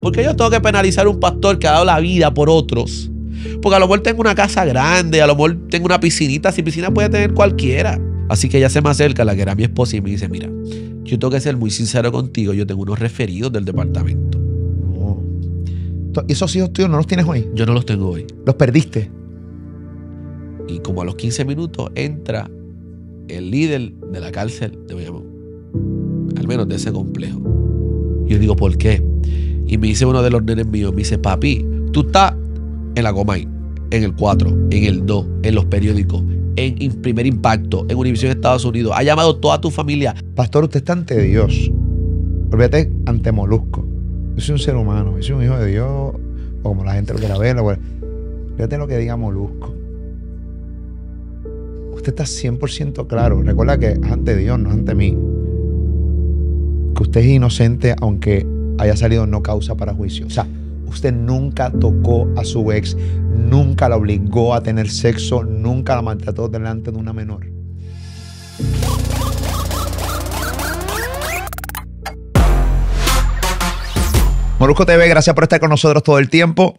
¿Por qué yo tengo que penalizar a un pastor que ha dado la vida por otros? Porque a lo mejor tengo una casa grande, a lo mejor tengo una piscinita. Si piscina puede tener cualquiera. Así que ella se me acerca, la que era mi esposa, y me dice, mira, yo tengo que ser muy sincero contigo. Yo tengo unos referidos del departamento. No. ¿Y esos hijos tuyos no los tienes hoy? Yo no los tengo hoy. ¿Los perdiste? Y como a los 15 minutos entra el líder de la cárcel de Bayamón. Al menos de ese complejo. Y yo digo, ¿por qué? Y me dice uno de los nenes míos, me dice, papi, tú estás en la Comay, en el 4, en el 2, en los periódicos, en Primer Impacto, en Univisión Estados Unidos. Ha llamado toda tu familia. Pastor, usted está ante Dios. Olvídate ante Molusco. Yo soy un ser humano, yo soy un hijo de Dios, o como la gente lo quiera ver. Olvídate lo que diga Molusco. Usted está 100% claro. Recuerda que es ante Dios, no es ante mí. Que usted es inocente, aunque haya salido no causa para juicio. O sea, usted nunca tocó a su ex, nunca la obligó a tener sexo, nunca la maltrató delante de una menor. Molusco TV, gracias por estar con nosotros todo el tiempo.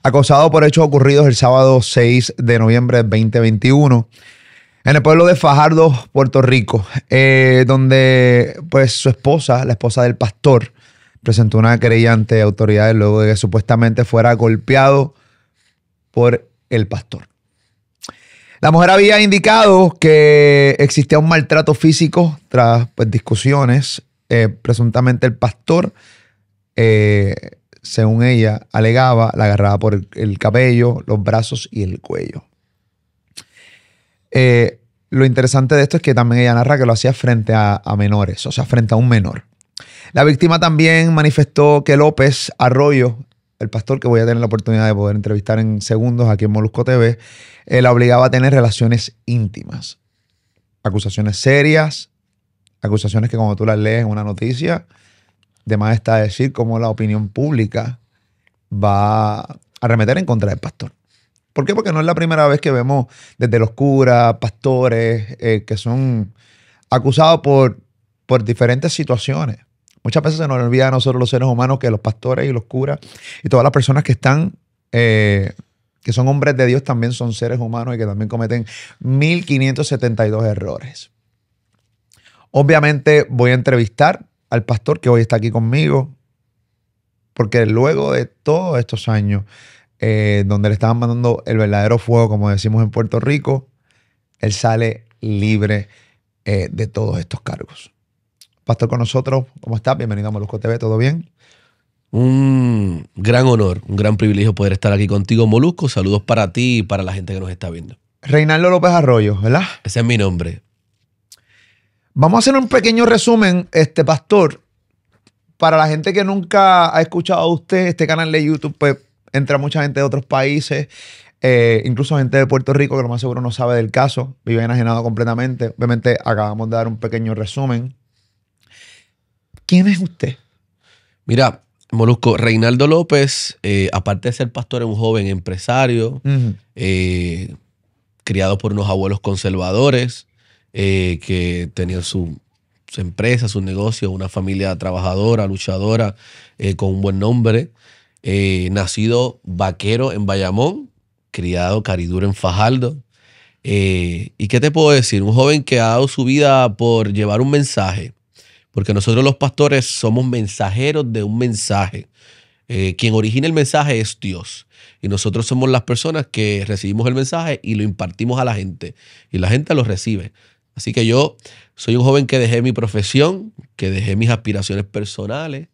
Acosado por hechos ocurridos el sábado 6 de noviembre de 2021 en el pueblo de Fajardo, Puerto Rico, donde pues su esposa, la esposa del pastor, presentó una querella ante autoridades luego de que supuestamente fuera golpeado por el pastor. La mujer había indicado que existía un maltrato físico tras pues, discusiones. Presuntamente el pastor, según ella alegaba, la agarraba por el cabello, los brazos y el cuello. Lo interesante de esto es que también ella narra que lo hacía frente a menores, o sea, frente a un menor. La víctima también manifestó que López Arroyo, el pastor que voy a tener la oportunidad de poder entrevistar en segundos aquí en Molusco TV, la obligaba a tener relaciones íntimas. Acusaciones serias, acusaciones que como tú las lees en una noticia, de más está decir cómo la opinión pública va a arremeter en contra del pastor. ¿Por qué? Porque no es la primera vez que vemos desde los curas, pastores, que son acusados por diferentes situaciones. Muchas veces se nos olvida a nosotros los seres humanos que los pastores y los curas y todas las personas que están, que son hombres de Dios, también son seres humanos y que también cometen 1572 errores. Obviamente voy a entrevistar al pastor que hoy está aquí conmigo, porque luego de todos estos años donde le estaban mandando el verdadero fuego, como decimos en Puerto Rico, él sale libre de todos estos cargos. Pastor, con nosotros, ¿cómo estás? Bienvenido a Molusco TV, ¿todo bien? Un gran honor, un gran privilegio poder estar aquí contigo, Molusco. Saludos para ti y para la gente que nos está viendo. Reinaldo López Arroyo, ¿verdad? Ese es mi nombre. Vamos a hacer un pequeño resumen, pastor. Para la gente que nunca ha escuchado a usted, este canal de YouTube, pues entra mucha gente de otros países, incluso gente de Puerto Rico que lo más seguro no sabe del caso, vive enajenado completamente. Obviamente acabamos de dar un pequeño resumen. ¿Quién es usted? Mira, Molusco, Reinaldo López, aparte de ser pastor, es un joven empresario, criado por unos abuelos conservadores, que tenían su empresa, su negocio, una familia trabajadora, luchadora, con un buen nombre. Nacido vaquero en Bayamón, criado cariduro en Fajardo. ¿Y qué te puedo decir? Un joven que ha dado su vida por llevar un mensaje. Porque nosotros los pastores somos mensajeros de un mensaje. Quien origina el mensaje es Dios. Y nosotros somos las personas que recibimos el mensaje y lo impartimos a la gente. Y la gente lo recibe. Así que yo soy un joven que dejé mi profesión, que dejé mis aspiraciones personales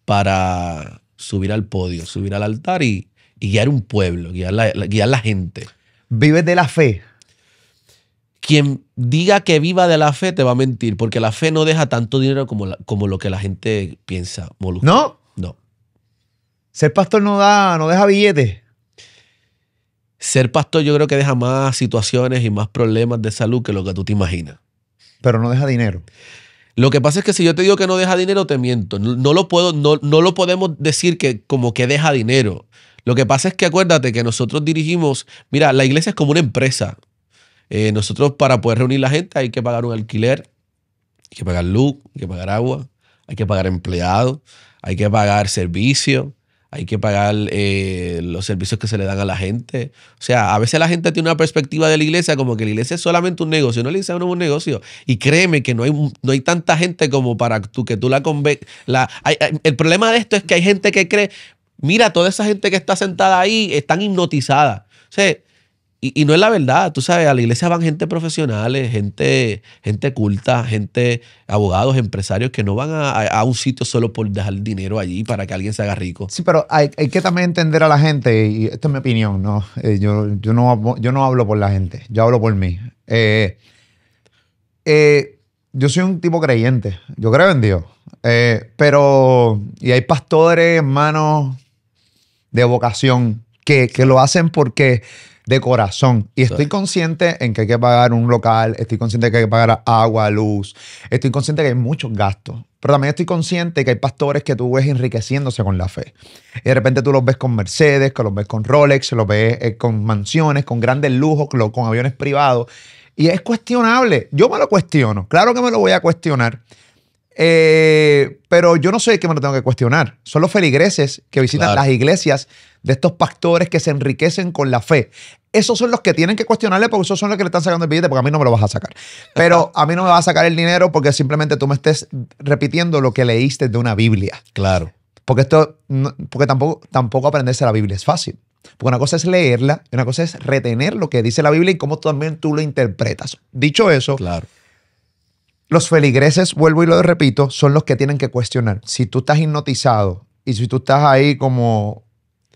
para subir al podio, subir al altar y guiar un pueblo, guiar la gente. ¿Vives de la fe? Quien diga que viva de la fe te va a mentir, porque la fe no deja tanto dinero como lo que la gente piensa, Molusco. ¿No? No. ¿Ser pastor no deja billetes? Ser pastor yo creo que deja más situaciones y más problemas de salud que lo que tú te imaginas. Pero no deja dinero. Lo que pasa es que si yo te digo que no deja dinero, te miento. No lo podemos decir que como que deja dinero. Lo que pasa es que acuérdate que nosotros dirigimos, mira, la iglesia es como una empresa. Nosotros para poder reunir la gente hay que pagar un alquiler, hay que pagar luz, hay que pagar agua, hay que pagar empleados, hay que pagar servicios, hay que pagar los servicios que se le dan a la gente. O sea, a veces la gente tiene una perspectiva de la iglesia como que la iglesia es solamente un negocio. No, la iglesia no es un negocio. Y créeme que no hay tanta gente como para que tú la convences. El problema de esto es que hay gente que cree, mira, toda esa gente que está sentada ahí están hipnotizadas. O sea, y no es la verdad, tú sabes, a la iglesia van gente profesionales, gente culta, gente, abogados, empresarios que no van a un sitio solo por dejar dinero allí para que alguien se haga rico. Sí, pero hay que también entender a la gente, y esta es mi opinión, ¿no? Yo no hablo por la gente, yo hablo por mí. Yo soy un tipo creyente, yo creo en Dios, y hay pastores, hermanos, de vocación que lo hacen porque de corazón. Y estoy consciente en que hay que pagar un local, estoy consciente de que hay que pagar agua, luz, estoy consciente de que hay muchos gastos. Pero también estoy consciente que hay pastores que tú ves enriqueciéndose con la fe. Y de repente tú los ves con Mercedes, que los ves con Rolex, los ves con mansiones, con grandes lujos, con aviones privados. Y es cuestionable. Yo me lo cuestiono. Claro que me lo voy a cuestionar. Pero yo no soy el que me lo tengo que cuestionar. Son los feligreses que visitan las iglesias de estos pastores que se enriquecen con la fe. Esos son los que tienen que cuestionarle porque esos son los que le están sacando el billete, porque a mí no me lo vas a sacar. Pero a mí no me vas a sacar el dinero porque simplemente tú me estés repitiendo lo que leíste de una Biblia. Claro. Porque tampoco aprenderse la Biblia es fácil. Porque una cosa es leerla y una cosa es retener lo que dice la Biblia y cómo también tú lo interpretas. Dicho eso, claro, los feligreses, vuelvo y lo repito, son los que tienen que cuestionar. Si tú estás hipnotizado y si tú estás ahí como,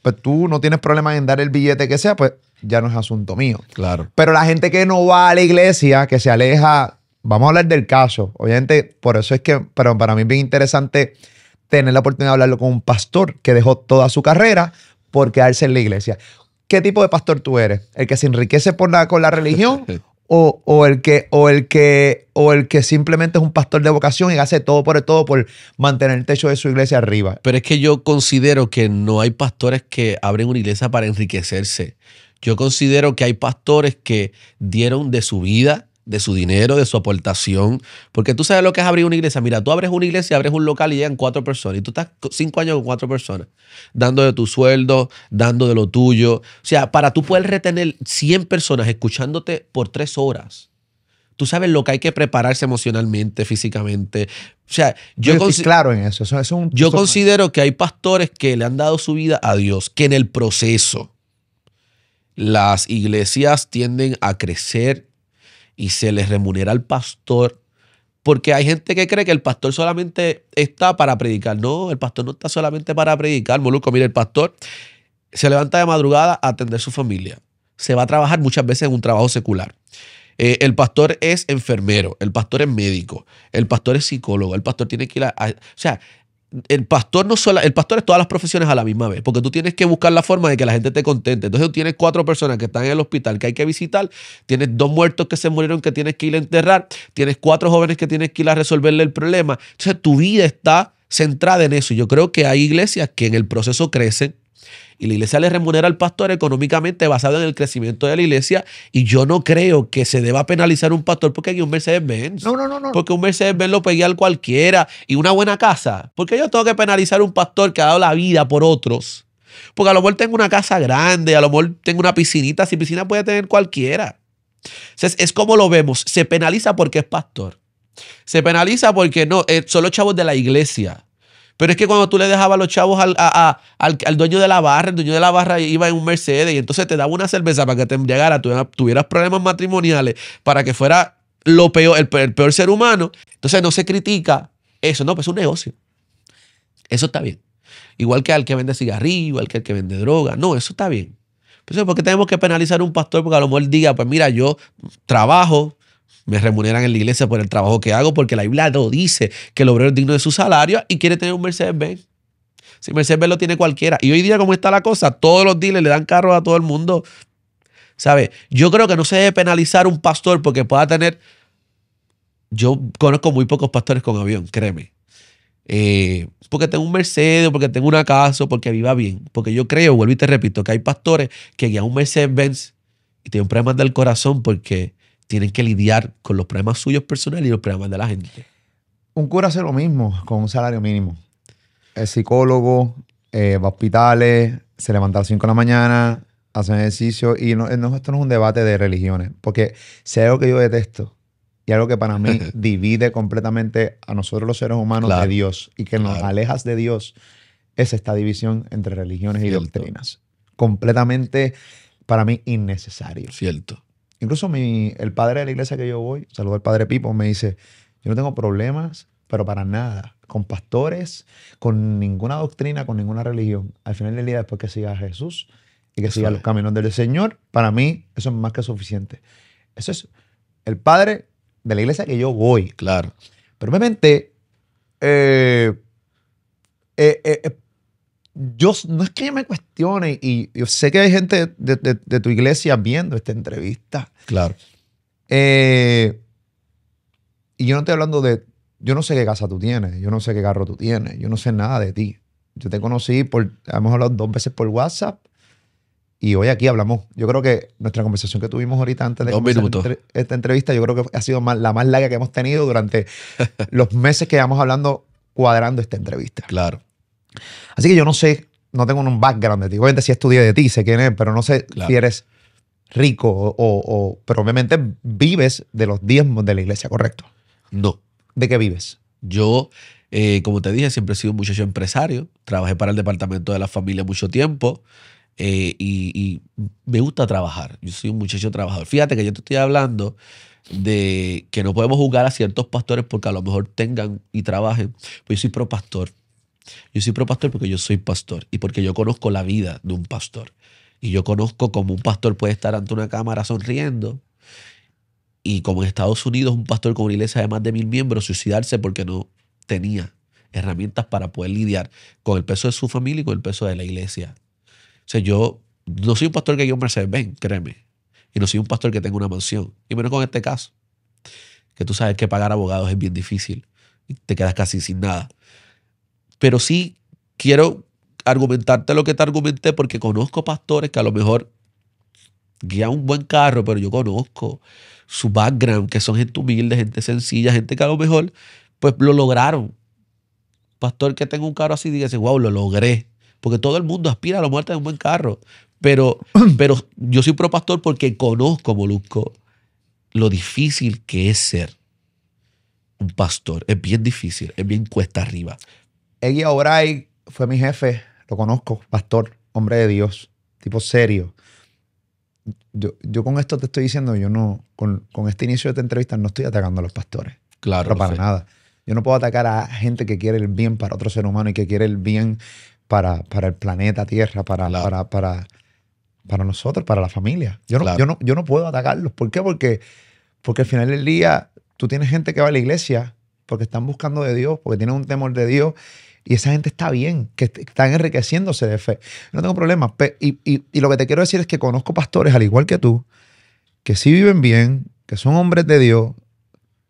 pues tú no tienes problema en dar el billete que sea, pues ya no es asunto mío. Claro. Pero la gente que no va a la iglesia, que se aleja, vamos a hablar del caso. Obviamente, por eso es que, pero para mí es bien interesante tener la oportunidad de hablarlo con un pastor que dejó toda su carrera por quedarse en la iglesia. ¿Qué tipo de pastor tú eres? ¿El que se enriquece con la religión? O el que simplemente es un pastor de vocación y hace todo por mantener el techo de su iglesia arriba. Pero es que yo considero que no hay pastores que abren una iglesia para enriquecerse. Yo considero que hay pastores que dieron de su vida, de su dinero, de su aportación. Porque tú sabes lo que es abrir una iglesia. Mira, tú abres una iglesia, abres un local y llegan 4 personas. Y tú estás 5 años con 4 personas, dando de tu sueldo, dando de lo tuyo. O sea, para tú poder retener 100 personas escuchándote por 3 horas, tú sabes lo que hay que prepararse emocionalmente, físicamente. O sea, yo estoy claro en eso. Yo considero que hay pastores que le han dado su vida a Dios, que en el proceso las iglesias tienden a crecer y se les remunera al pastor, porque hay gente que cree que el pastor solamente está para predicar. No, el pastor no está solamente para predicar, Molusco. Mira, el pastor se levanta de madrugada a atender su familia. Se va a trabajar muchas veces en un trabajo secular. El pastor es enfermero, el pastor es médico, el pastor es psicólogo, el pastor tiene que ir o sea, el pastor es todas las profesiones a la misma vez, porque tú tienes que buscar la forma de que la gente te contente. Entonces tú tienes 4 personas que están en el hospital que hay que visitar, tienes 2 muertos que se murieron que tienes que ir a enterrar, tienes 4 jóvenes que tienes que ir a resolverle el problema. Entonces tu vida está centrada en eso. Yo creo que hay iglesias que en el proceso crecen y la iglesia le remunera al pastor económicamente basado en el crecimiento de la iglesia, y yo no creo que se deba penalizar un pastor porque hay un Mercedes-Benz. No. Porque un Mercedes-Benz lo pegué al cualquiera y una buena casa. ¿Por qué yo tengo que penalizar a un pastor que ha dado la vida por otros? Porque a lo mejor tengo una casa grande, a lo mejor tengo una piscinita, si piscina puede tener cualquiera. Entonces, es como lo vemos, se penaliza porque es pastor. Se penaliza porque no, son los chavos de la iglesia. Pero es que cuando tú le dejabas los chavos al dueño de la barra, el dueño de la barra iba en un Mercedes y entonces te daba una cerveza para que te embriagara, tuvieras problemas matrimoniales, para que fuera lo peor, el peor ser humano. Entonces no se critica eso, no, pues es un negocio. Eso está bien. Igual que al que vende cigarrillo, igual que al que vende droga. No, eso está bien. Entonces, ¿por qué tenemos que penalizar a un pastor? Porque a lo mejor diga, pues mira, yo trabajo, me remuneran en la iglesia por el trabajo que hago, porque la Biblia lo dice, que el obrero es digno de su salario y quiere tener un Mercedes-Benz. Si Mercedes-Benz lo tiene cualquiera. Y hoy día, como está la cosa, todos los dealers le dan carros a todo el mundo. ¿Sabes? Yo creo que no se debe penalizar un pastor porque pueda tener... Yo conozco muy pocos pastores con avión, créeme. Porque tengo un Mercedes, porque tengo una casa, porque viva bien. Porque yo creo, vuelvo y te repito, que hay pastores que guían un Mercedes-Benz y tienen problemas del corazón porque tienen que lidiar con los problemas suyos personales y los problemas de la gente. Un cura hace lo mismo con un salario mínimo. es psicólogo, va a hospitales, se levanta a las 5 de la mañana, hace ejercicio y esto no es un debate de religiones, porque si hay algo que yo detesto y algo que para mí divide completamente a nosotros los seres humanos de Dios y que nos alejas de Dios, es esta división entre religiones y doctrinas. Completamente, para mí, innecesario. Cierto. Incluso el padre de la iglesia que yo voy, saludo al padre Pipo, me dice, yo no tengo problemas, pero para nada, con pastores, con ninguna doctrina, con ninguna religión. Al final del día, después que siga a Jesús y que siga los caminos del Señor, para mí eso es más que suficiente. Eso es el padre de la iglesia que yo voy. Claro. Pero obviamente, yo no es que yo me cuestione, y yo sé que hay gente de tu iglesia viendo esta entrevista. Claro. Y yo no estoy hablando yo no sé qué casa tú tienes, yo no sé qué carro tú tienes, yo no sé nada de ti. Yo te conocí, hemos hablado 2 veces por WhatsApp y hoy aquí hablamos. Yo creo que nuestra conversación que tuvimos ahorita antes de comenzar esta entrevista, yo creo que ha sido la más larga que hemos tenido durante los meses que llevamos hablando, cuadrando esta entrevista. Claro. Así que yo no sé, no tengo un background de ti. Obviamente sí estudié de ti, sé quién es, pero no sé si eres rico pero obviamente vives de los diezmos de la iglesia, ¿correcto? No. ¿De qué vives? Yo, como te dije, siempre he sido un muchacho empresario. Trabajé para el departamento de la familia mucho tiempo y me gusta trabajar. Yo soy un muchacho trabajador. Fíjate que yo te estoy hablando de que no podemos juzgar a ciertos pastores porque a lo mejor tengan y trabajen. Pues yo soy pro pastor. Yo soy pro pastor porque yo soy pastor y porque yo conozco la vida de un pastor. Y yo conozco cómo un pastor puede estar ante una cámara sonriendo y como en Estados Unidos un pastor con una iglesia de más de 1000 miembros suicidarse porque no tenía herramientas para poder lidiar con el peso de su familia y con el peso de la iglesia. O sea, yo no soy un pastor que guíe un Mercedes-Benz, créeme. Y no soy un pastor que tenga una mansión. Y menos con este caso. Que tú sabes que pagar abogados es bien difícil. Y te quedas casi sin nada. Pero sí quiero argumentarte lo que te argumenté porque conozco pastores que a lo mejor guían un buen carro, pero yo conozco su background, que son gente humilde, gente sencilla, gente que a lo mejor pues lo lograron. Pastor que tenga un carro así, dígase, wow, lo logré. Porque todo el mundo aspira a la muerte de un buen carro. Pero yo soy pro pastor porque conozco, Molusco, lo difícil que es ser un pastor. Es bien difícil, es bien cuesta arriba. Egui Obray fue mi jefe, lo conozco, pastor, hombre de Dios, tipo serio. Yo con esto te estoy diciendo, yo no, con este inicio de esta entrevista no estoy atacando a los pastores. Claro. Pero para nada. Yo no puedo atacar a gente que quiere el bien para otro ser humano y que quiere el bien para el planeta Tierra, para nosotros, para la familia. Yo no puedo atacarlos. ¿Por qué? Porque al final del día tú tienes gente que va a la iglesia porque están buscando de Dios, porque tienen un temor de Dios. Y esa gente está bien, que están enriqueciéndose de fe. No tengo problemas. Y lo que te quiero decir es que conozco pastores, al igual que tú, que sí viven bien, que son hombres de Dios,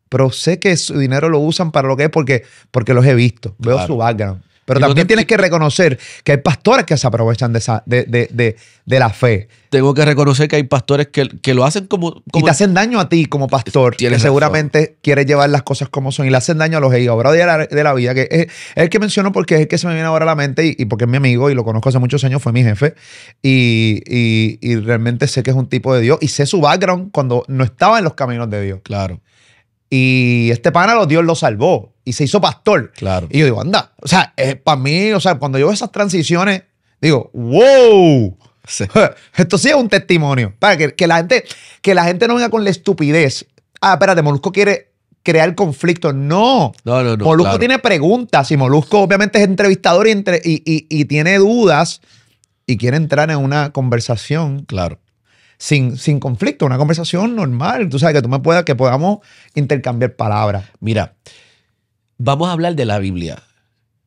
pero sé que su dinero lo usan para lo que es porque los he visto. Veo su background. Pero también tienes que reconocer que hay pastores que se aprovechan de la fe. Tengo que reconocer que hay pastores que lo hacen como... Y te hacen daño a ti como pastor, que seguramente quieres llevar las cosas como son y le hacen daño a los hijos de la vida, que es el que menciono porque es el que se me viene ahora a la mente y porque es mi amigo y lo conozco hace muchos años, fue mi jefe y realmente sé que es un tipo de Dios y sé su background cuando no estaba en los caminos de Dios. Claro. Y este pana, Dios lo salvó y se hizo pastor. Claro. Y yo digo, anda, o sea, para mí, o sea, cuando yo veo esas transiciones, digo, wow, sí. Esto sí es un testimonio. Para que la gente no venga con la estupidez. Ah, espérate, Molusco quiere crear conflicto. No. Molusco tiene preguntas y Molusco obviamente es entrevistador y tiene dudas y quiere entrar en una conversación. Claro. Sin conflicto, una conversación normal. Tú sabes que podamos intercambiar palabras. Mira, vamos a hablar de la Biblia.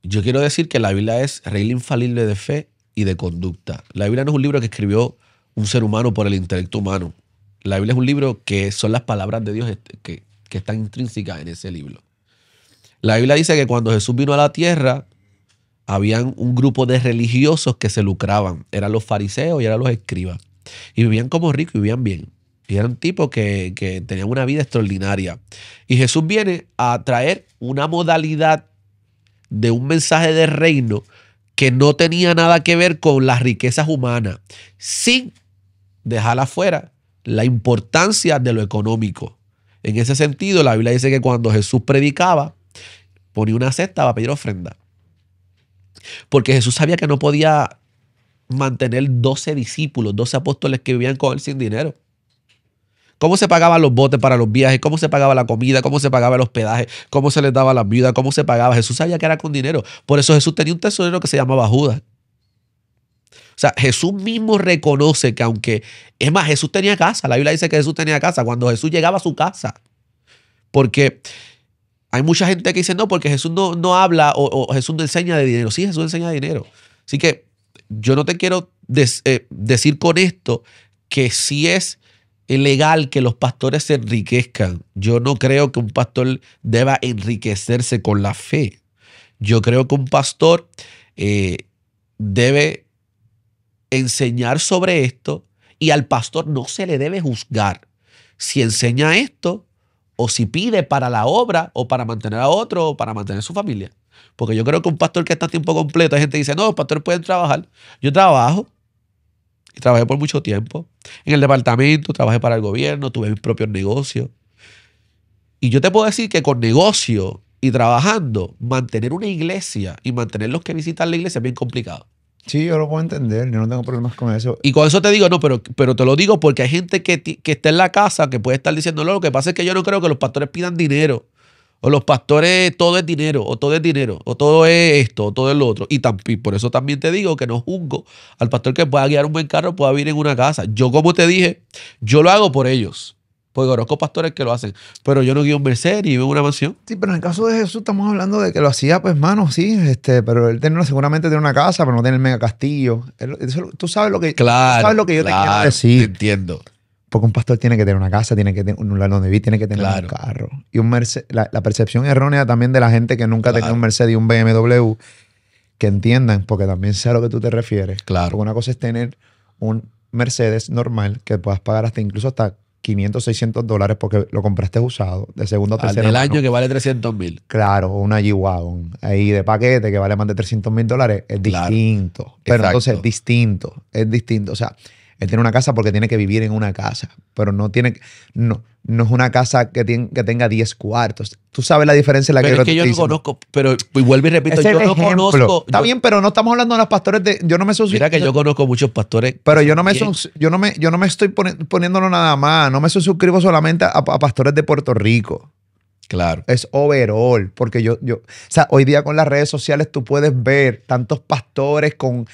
Yo quiero decir que la Biblia es regla infalible de fe y de conducta. La Biblia no es un libro que escribió un ser humano por el intelecto humano. La Biblia es un libro que son las palabras de Dios que están intrínsecas en ese libro. La Biblia dice que cuando Jesús vino a la tierra, habían un grupo de religiosos que se lucraban. Eran los fariseos y eran los escribas. Y vivían como ricos y vivían bien. Y eran tipos que tenían una vida extraordinaria. Y Jesús viene a traer una modalidad de un mensaje de reino que no tenía nada que ver con las riquezas humanas, sin dejar afuera la importancia de lo económico. En ese sentido, la Biblia dice que cuando Jesús predicaba, ponía una cesta para pedir ofrenda. Porque Jesús sabía que no podía mantener 12 discípulos, 12 apóstoles que vivían con él sin dinero. ¿Cómo se pagaban los botes para los viajes? ¿Cómo se pagaba la comida? ¿Cómo se pagaba el hospedaje? ¿Cómo se les daba a las viudas? ¿Cómo se pagaba? Jesús sabía que era con dinero. Por eso Jesús tenía un tesorero que se llamaba Judas. O sea, Jesús mismo reconoce que aunque... Es más, Jesús tenía casa. La Biblia dice que Jesús tenía casa cuando Jesús llegaba a su casa. Porque hay mucha gente que dice, no, porque Jesús no habla o Jesús no enseña de dinero. Sí, Jesús enseña de dinero. Así que yo no te quiero decir con esto que sí es legal que los pastores se enriquezcan. Yo no creo que un pastor deba enriquecerse con la fe. Yo creo que un pastor debe enseñar sobre esto y al pastor no se le debe juzgar si enseña esto o si pide para la obra o para mantener a otro o para mantener su familia. Porque yo creo que un pastor que está a tiempo completo, hay gente que dice, no, los pastores pueden trabajar. Yo trabajo y trabajé por mucho tiempo. En el departamento, trabajé para el gobierno, tuve mis propios negocios. Y yo te puedo decir que con negocio y trabajando, mantener una iglesia y mantener los que visitan la iglesia es bien complicado. Sí, yo lo puedo entender, yo no tengo problemas con eso. Y con eso te digo, no, pero te lo digo porque hay gente que está en la casa que puede estar diciendo, no, lo que pasa es que yo no creo que los pastores pidan dinero. O los pastores, todo es dinero, o todo es dinero, o todo es esto, o todo es lo otro. Y por eso también te digo que no juzgo al pastor que pueda guiar un buen carro, pueda vivir en una casa. Yo, como te dije, yo lo hago por ellos. Porque conozco pastores que lo hacen. Pero yo no guío un Mercedes ni vivo en una mansión. Sí, pero en el caso de Jesús estamos hablando de que lo hacía, pues, mano, sí, pero él seguramente tiene una casa, pero no tiene el mega castillo. Tú sabes lo que, Claro, tú sabes lo que yo te quiero decir. Te entiendo. Porque un pastor tiene que tener una casa, tiene que tener un lugar donde vivir, tiene que tener un carro. Y un Mercedes, la percepción errónea también de la gente que nunca ha tenido un Mercedes y un BMW, que entiendan, porque también sé a lo que tú te refieres. Claro. Porque una cosa es tener un Mercedes normal que puedas pagar incluso hasta $500, $600 porque lo compraste usado, de segunda o tercera del mano. año que vale 300,000. Claro, o una G-Wagon ahí de paquete que vale más de $300,000 es distinto. Pero entonces es distinto. O sea, él tiene una casa porque tiene que vivir en una casa, pero no es una casa que tenga 10 cuartos. Tú sabes la diferencia en la pero es que yo no conozco, pero vuelvo y repito, yo no conozco. Está bien, pero no estamos hablando de los pastores de... Yo no me Mira que yo conozco muchos pastores. Pero yo no me estoy poniéndolo nada más. No me suscribo solamente a pastores de Puerto Rico. Claro. Es overall, porque o sea, hoy día con las redes sociales tú puedes ver tantos pastores con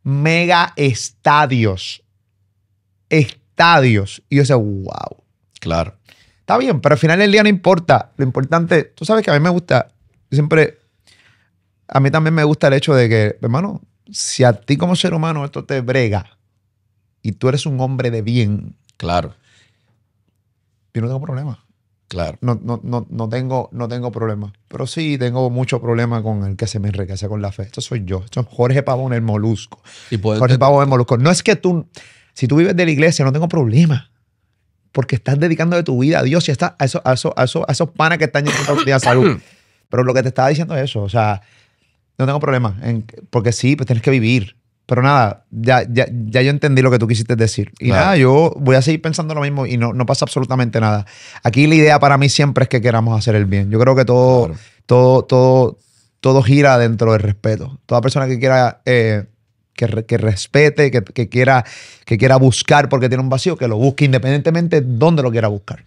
mega estadios. Y yo sé, wow. Claro. Está bien, pero al final del día no importa. Lo importante, tú sabes que a mí me gusta, a mí también me gusta el hecho de que, hermano, si a ti como ser humano esto te brega y tú eres un hombre de bien. Claro. Yo no tengo problema. Claro. No tengo problema. Pero sí tengo mucho problema con el que se me enriquece con la fe. Esto soy yo. Esto es Jorge Pavón el Molusco. Jorge Pavón el Molusco. No es que si tú vives de la iglesia, no tengo problema. Porque estás dedicando de tu vida a Dios y a esos panas que están yendo de salud. Pero lo que te estaba diciendo es eso. O sea, no tengo problema. Porque sí, pues tienes que vivir. Pero nada, ya yo entendí lo que tú quisiste decir. Y nada, yo voy a seguir pensando lo mismo y no pasa absolutamente nada. Aquí la idea para mí siempre es que queramos hacer el bien. Yo creo que todo gira dentro del respeto. Toda persona que quiera... Que respete, que quiera buscar porque tiene un vacío, que lo busque independientemente de dónde lo quiera buscar.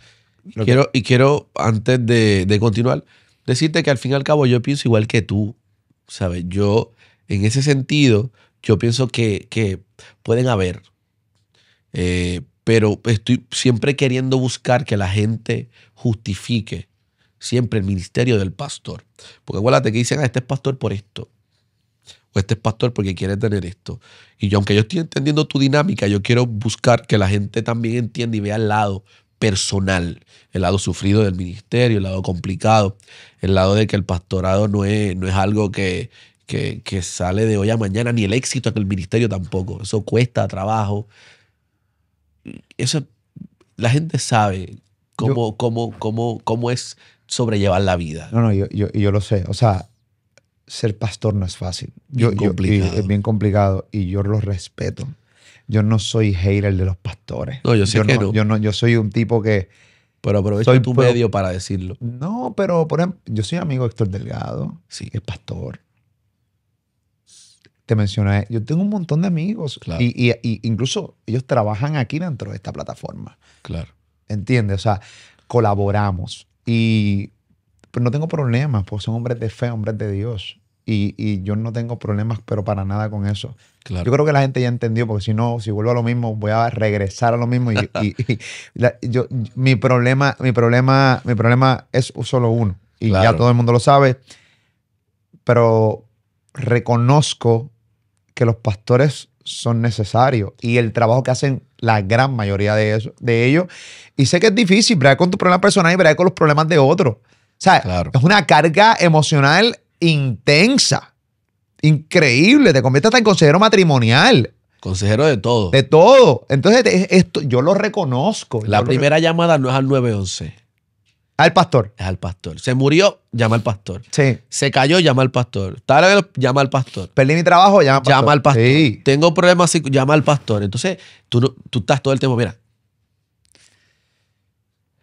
Quiero, antes de continuar, decirte que al fin y al cabo yo pienso igual que tú, ¿sabes? Yo, en ese sentido, yo pienso que pueden haber, pero estoy siempre queriendo buscar que la gente justifique siempre el ministerio del pastor. Porque acuérdate que dicen, este es pastor por esto. O este es pastor porque quiere tener esto. Y yo, aunque yo estoy entendiendo tu dinámica, yo quiero buscar que la gente también entienda y vea el lado personal, el lado sufrido del ministerio, el lado complicado, el lado de que el pastorado no es algo que sale de hoy a mañana, ni el éxito en el ministerio tampoco. Eso cuesta trabajo. Eso, la gente sabe cómo es sobrellevar la vida. No, yo lo sé. O sea, ser pastor no es fácil. Bien complicado. Es bien complicado y yo lo respeto. Yo no soy hater de los pastores. No, yo sé que no. Yo soy un tipo que... Pero aprovecha tu medio para decirlo. No, pero por ejemplo, yo soy amigo de Héctor Delgado, Sí. que es pastor. Te mencioné, yo tengo un montón de amigos. Claro. Y incluso ellos trabajan aquí dentro de esta plataforma. Claro. ¿Entiendes? O sea, colaboramos. Pero no tengo problemas, porque son hombres de fe, hombres de Dios. Y yo no tengo problemas, pero para nada con eso. Claro. Yo creo que la gente ya entendió, porque si no, si vuelvo a lo mismo, voy a regresar a lo mismo. Mi problema es solo uno. Y Claro. ya todo el mundo lo sabe. Pero reconozco que los pastores son necesarios y el trabajo que hacen la gran mayoría de ellos. Y sé que es difícil bregar con tu problema personal y bregar con los problemas de otros. O sea, Claro. es una carga emocional intensa, increíble. Te convierte hasta en consejero matrimonial. Consejero de todo. De todo. Entonces, esto yo lo reconozco. La primera llamada no es al 911. Al pastor. Es al pastor. Se murió, llama al pastor. Sí. Se cayó, llama al pastor. Llama al pastor. Perdí mi trabajo, llama al pastor. Llama al pastor. Sí. Tengo problemas, llama al pastor. Entonces, tú estás todo el tiempo, mira.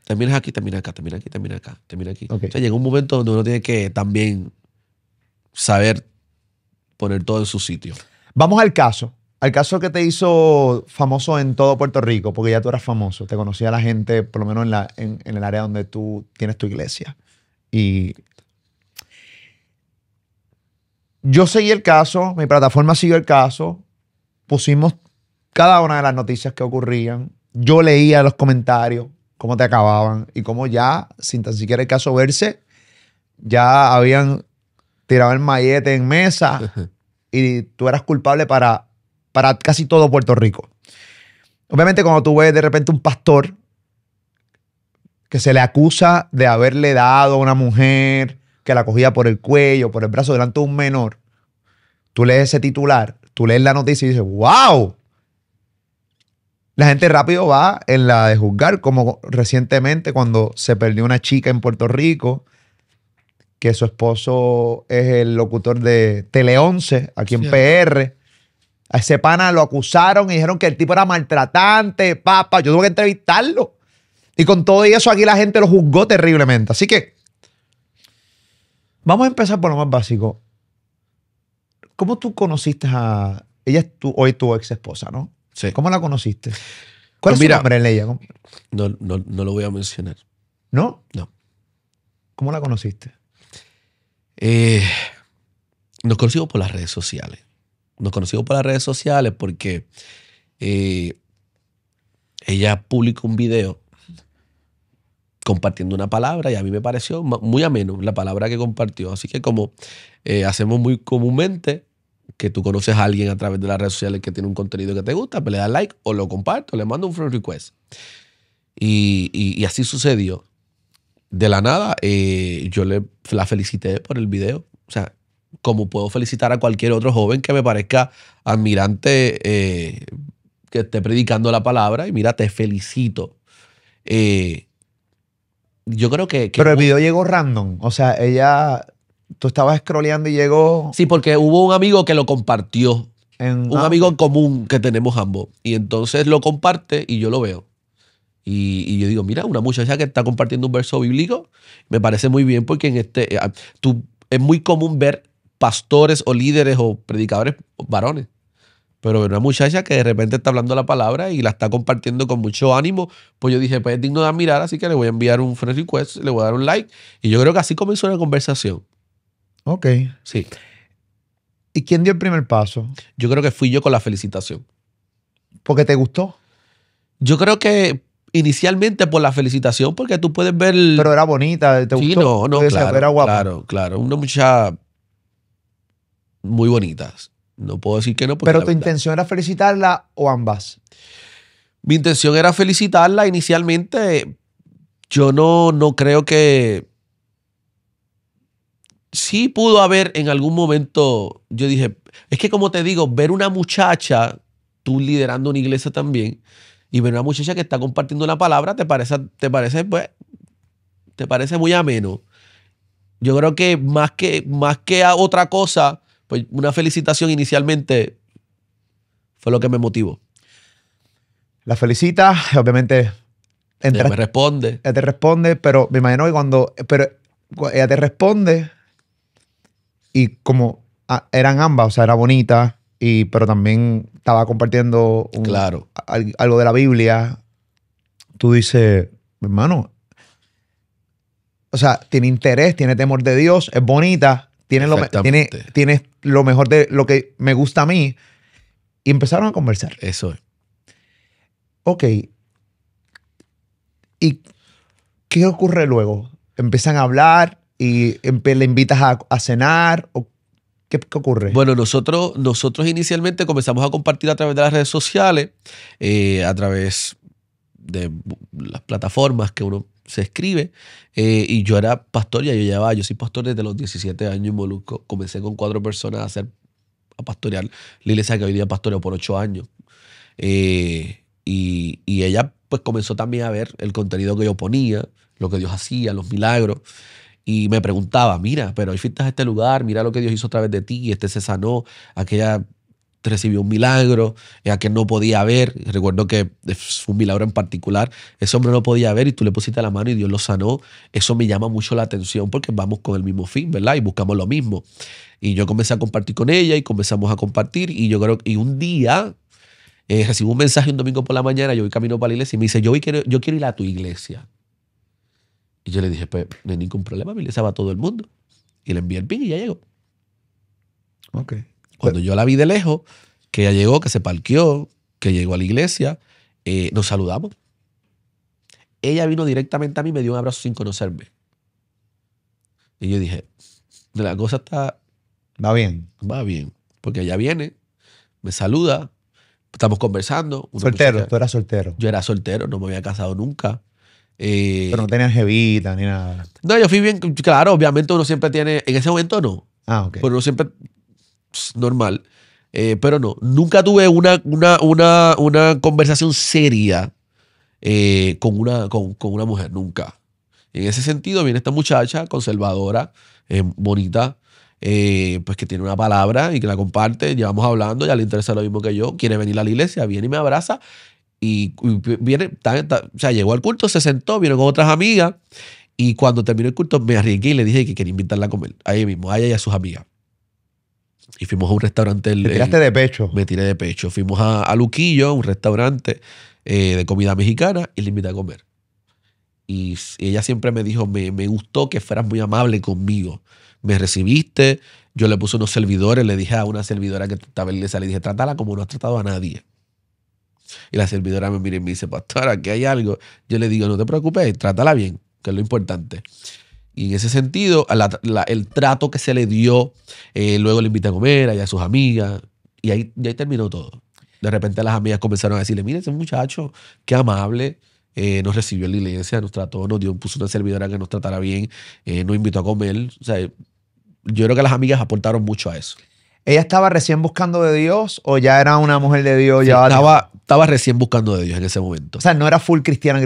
Terminas aquí, termina acá, termina aquí, termina acá, termina aquí. Okay. O sea, llega un momento donde uno tiene que también saber poner todo en su sitio. Vamos al caso. Al caso que te hizo famoso en todo Puerto Rico, porque ya tú eras famoso. Te conocía la gente, por lo menos en el área donde tú tienes tu iglesia. Y yo seguí el caso, mi plataforma siguió el caso. Pusimos cada una de las noticias que ocurrían. Yo leía los comentarios, cómo te acababan y cómo ya, sin tan siquiera el caso verse, ya habían tirado el mallete en mesa y tú eras culpable para casi todo Puerto Rico. Obviamente, cuando tú ves de repente un pastor que se le acusa de haberle dado a una mujer que la cogía por el cuello, por el brazo delante de un menor, tú lees ese titular, tú lees la noticia y dices, ¡wow! La gente rápido va en la de juzgar, como recientemente cuando se perdió una chica en Puerto Rico, que su esposo es el locutor de Tele 11, aquí en PR. A ese pana lo acusaron y dijeron que el tipo era maltratante, papá. Yo tuve que entrevistarlo. Y con todo eso aquí la gente lo juzgó terriblemente. Así que vamos a empezar por lo más básico. ¿Cómo tú conociste a... Ella es hoy tu ex esposa, ¿no? Sí. ¿Cómo la conociste? ¿Cuál Pues es su nombre, Leia? No lo voy a mencionar. ¿No? No. ¿Cómo la conociste? Nos conocimos por las redes sociales. Nos conocimos por las redes sociales porque ella publicó un video compartiendo una palabra y a mí me pareció muy ameno la palabra que compartió. Así que como hacemos muy comúnmente, que tú conoces a alguien a través de las redes sociales que tiene un contenido que te gusta, pues le das like o lo comparto, le mando un friend request. Y así sucedió. De la nada, yo la felicité por el video. O sea, como puedo felicitar a cualquier otro joven que me parezca admirante que esté predicando la palabra. Y mira, te felicito. Yo creo que... Pero el video llegó random. O sea, tú estabas scrolleando y llegó... Sí, porque hubo un amigo que lo compartió. Un amigo en ok. común que tenemos ambos. Y entonces lo comparte y yo lo veo. Y yo digo, mira, una muchacha que está compartiendo un verso bíblico, me parece muy bien porque es muy común ver pastores o líderes o predicadores varones. Pero una muchacha que de repente está hablando la palabra y la está compartiendo con mucho ánimo, pues yo dije, pues es digno de admirar, así que le voy a enviar un friend request, le voy a dar un like. Y yo creo que así comenzó la conversación. Ok. Sí. ¿Y quién dio el primer paso? Yo creo que fui yo con la felicitación. ¿Porque te gustó? Yo creo que inicialmente por la felicitación, porque tú puedes ver... Pero era bonita, ¿te Sí, gustó? no, Tú decías, claro, era guapa. claro. Una muchacha muy bonita. No puedo decir que no. ¿Pero la tu verdad, intención era felicitarla o ambas? mi intención era felicitarla inicialmente. Yo no creo que... Sí pudo haber en algún momento, yo dije, es que como te digo, ver una muchacha, tú liderando una iglesia también, y ver una muchacha que está compartiendo una palabra, te parece muy ameno. Yo creo que más que a otra cosa, pues una felicitación inicialmente fue lo que me motivó. La felicita, obviamente Ella me responde. ella te responde, pero me imagino que pero ella te responde y como eran ambas, o sea, era bonita, pero también estaba compartiendo Claro. algo de la Biblia, tú dices, hermano, o sea, tiene interés, tiene temor de Dios, es bonita, tiene tiene lo mejor de lo que me gusta a mí. Y empezaron a conversar. Eso es. Ok. ¿Y qué ocurre luego? ¿Empiezan a hablar y le invitas a cenar? ¿O qué ocurre? Bueno, nosotros inicialmente comenzamos a compartir a través de las redes sociales, a través de las plataformas que uno se escribe. Y yo era pastor, yo soy pastor desde los 17 años en Molusco. Comencé con 4 personas a pastorear la iglesia que hoy día pastoreo por 8 años. Y ella pues comenzó también a ver el contenido que yo ponía, lo que Dios hacía, los milagros. Y me preguntaba, mira, pero hoy fuiste a este lugar, mira lo que Dios hizo a través de ti, este se sanó, aquella recibió un milagro, aquel no podía ver. Recuerdo que fue un milagro en particular, ese hombre no podía ver y tú le pusiste la mano y Dios lo sanó. Eso me llama mucho la atención porque vamos con el mismo fin, ¿verdad? Y buscamos lo mismo. Y yo comencé a compartir con ella y comenzamos a compartir y yo creo que un día recibí un mensaje un domingo por la mañana, yo voy camino para la iglesia y me dice, yo quiero ir a tu iglesia. Y yo le dije, pues no hay ningún problema, mi iglesia va a todo el mundo. Y le envié el pin y ya llegó. Ok. Cuando yo la vi de lejos, que ella llegó, que se parqueó, que llegó a la iglesia, nos saludamos. Ella vino directamente a mí y me dio un abrazo sin conocerme. Y yo dije, la cosa va bien. Va bien. Porque ella viene, me saluda, estamos conversando. Soltero, tú eras soltero. Yo era soltero, no me había casado nunca. Pero no tenías jevita ni nada. No, yo fui bien, claro, obviamente uno siempre tiene, en ese momento no. Ok. Pero uno siempre, normal. Pero no, nunca tuve una conversación seria con una mujer, nunca. En ese sentido viene esta muchacha conservadora, bonita, pues que tiene una palabra y que la comparte, llevamos hablando, ya le interesa lo mismo que yo, quiere venir a la iglesia, viene y me abraza y viene, o sea, llegó al culto, se sentó, vino con otras amigas y cuando terminó el culto me arriesgué y le dije que quería invitarla a comer, ahí mismo, a ella y a sus amigas. Y fuimos a un restaurante. ¿Te tiraste de pecho? Me tiré de pecho. Fuimos a Luquillo, un restaurante de comida mexicana, y le invité a comer. Y ella siempre me dijo, me gustó que fueras muy amable conmigo. Me recibiste, yo le puse unos servidores, le dije a una servidora que estaba en la iglesia, le dije, trátala como no has tratado a nadie. Y la servidora me mira y me dice, pastora, aquí hay algo. Yo le digo, no te preocupes, trátala bien, que es lo importante. Y en ese sentido, el trato que se le dio, luego le invité a comer, allá a sus amigas, y ahí terminó todo. De repente las amigas comenzaron a decirle, mire, ese muchacho, qué amable, nos recibió en la iglesia, nos trató, puso una servidora que nos tratara bien, nos invitó a comer. O sea, yo creo que las amigas aportaron mucho a eso. ¿Ella estaba recién buscando de Dios o ya era una mujer de Dios? Sí, estaba recién buscando de Dios en ese momento. O sea, no era full cristiana.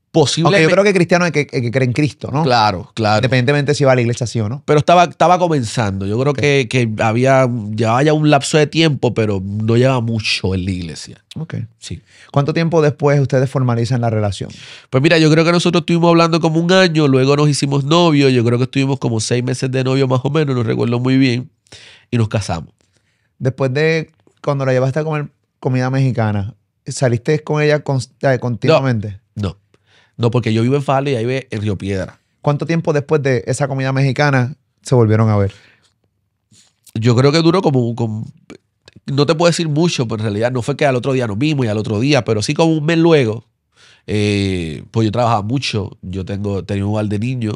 Posiblemente. Porque yo creo que cristiano es que cree en Cristo, ¿no? Claro. Independientemente si va a la iglesia sí o no. Pero estaba comenzando. Yo creo que llevaba ya un lapso de tiempo, pero no llevaba mucho en la iglesia. Ok. Sí. ¿Cuánto tiempo después ustedes formalizan la relación? Pues mira, yo creo que nosotros estuvimos hablando como un año, luego nos hicimos novios, yo creo que estuvimos como 6 meses de novio más o menos, no recuerdo muy bien, y nos casamos. Después de cuando la llevaste a comer comida mexicana, ¿saliste con ella continuamente? No, porque yo vivo en Fajardo y ella vive en Río Piedra. ¿Cuánto tiempo después de esa comida mexicana se volvieron a ver? Yo creo que duró no te puedo decir mucho, pero en realidad no fue que al otro día nos vimos y al otro día, pero sí como un mes luego. Pues yo trabajaba mucho, tenía un hogar de niños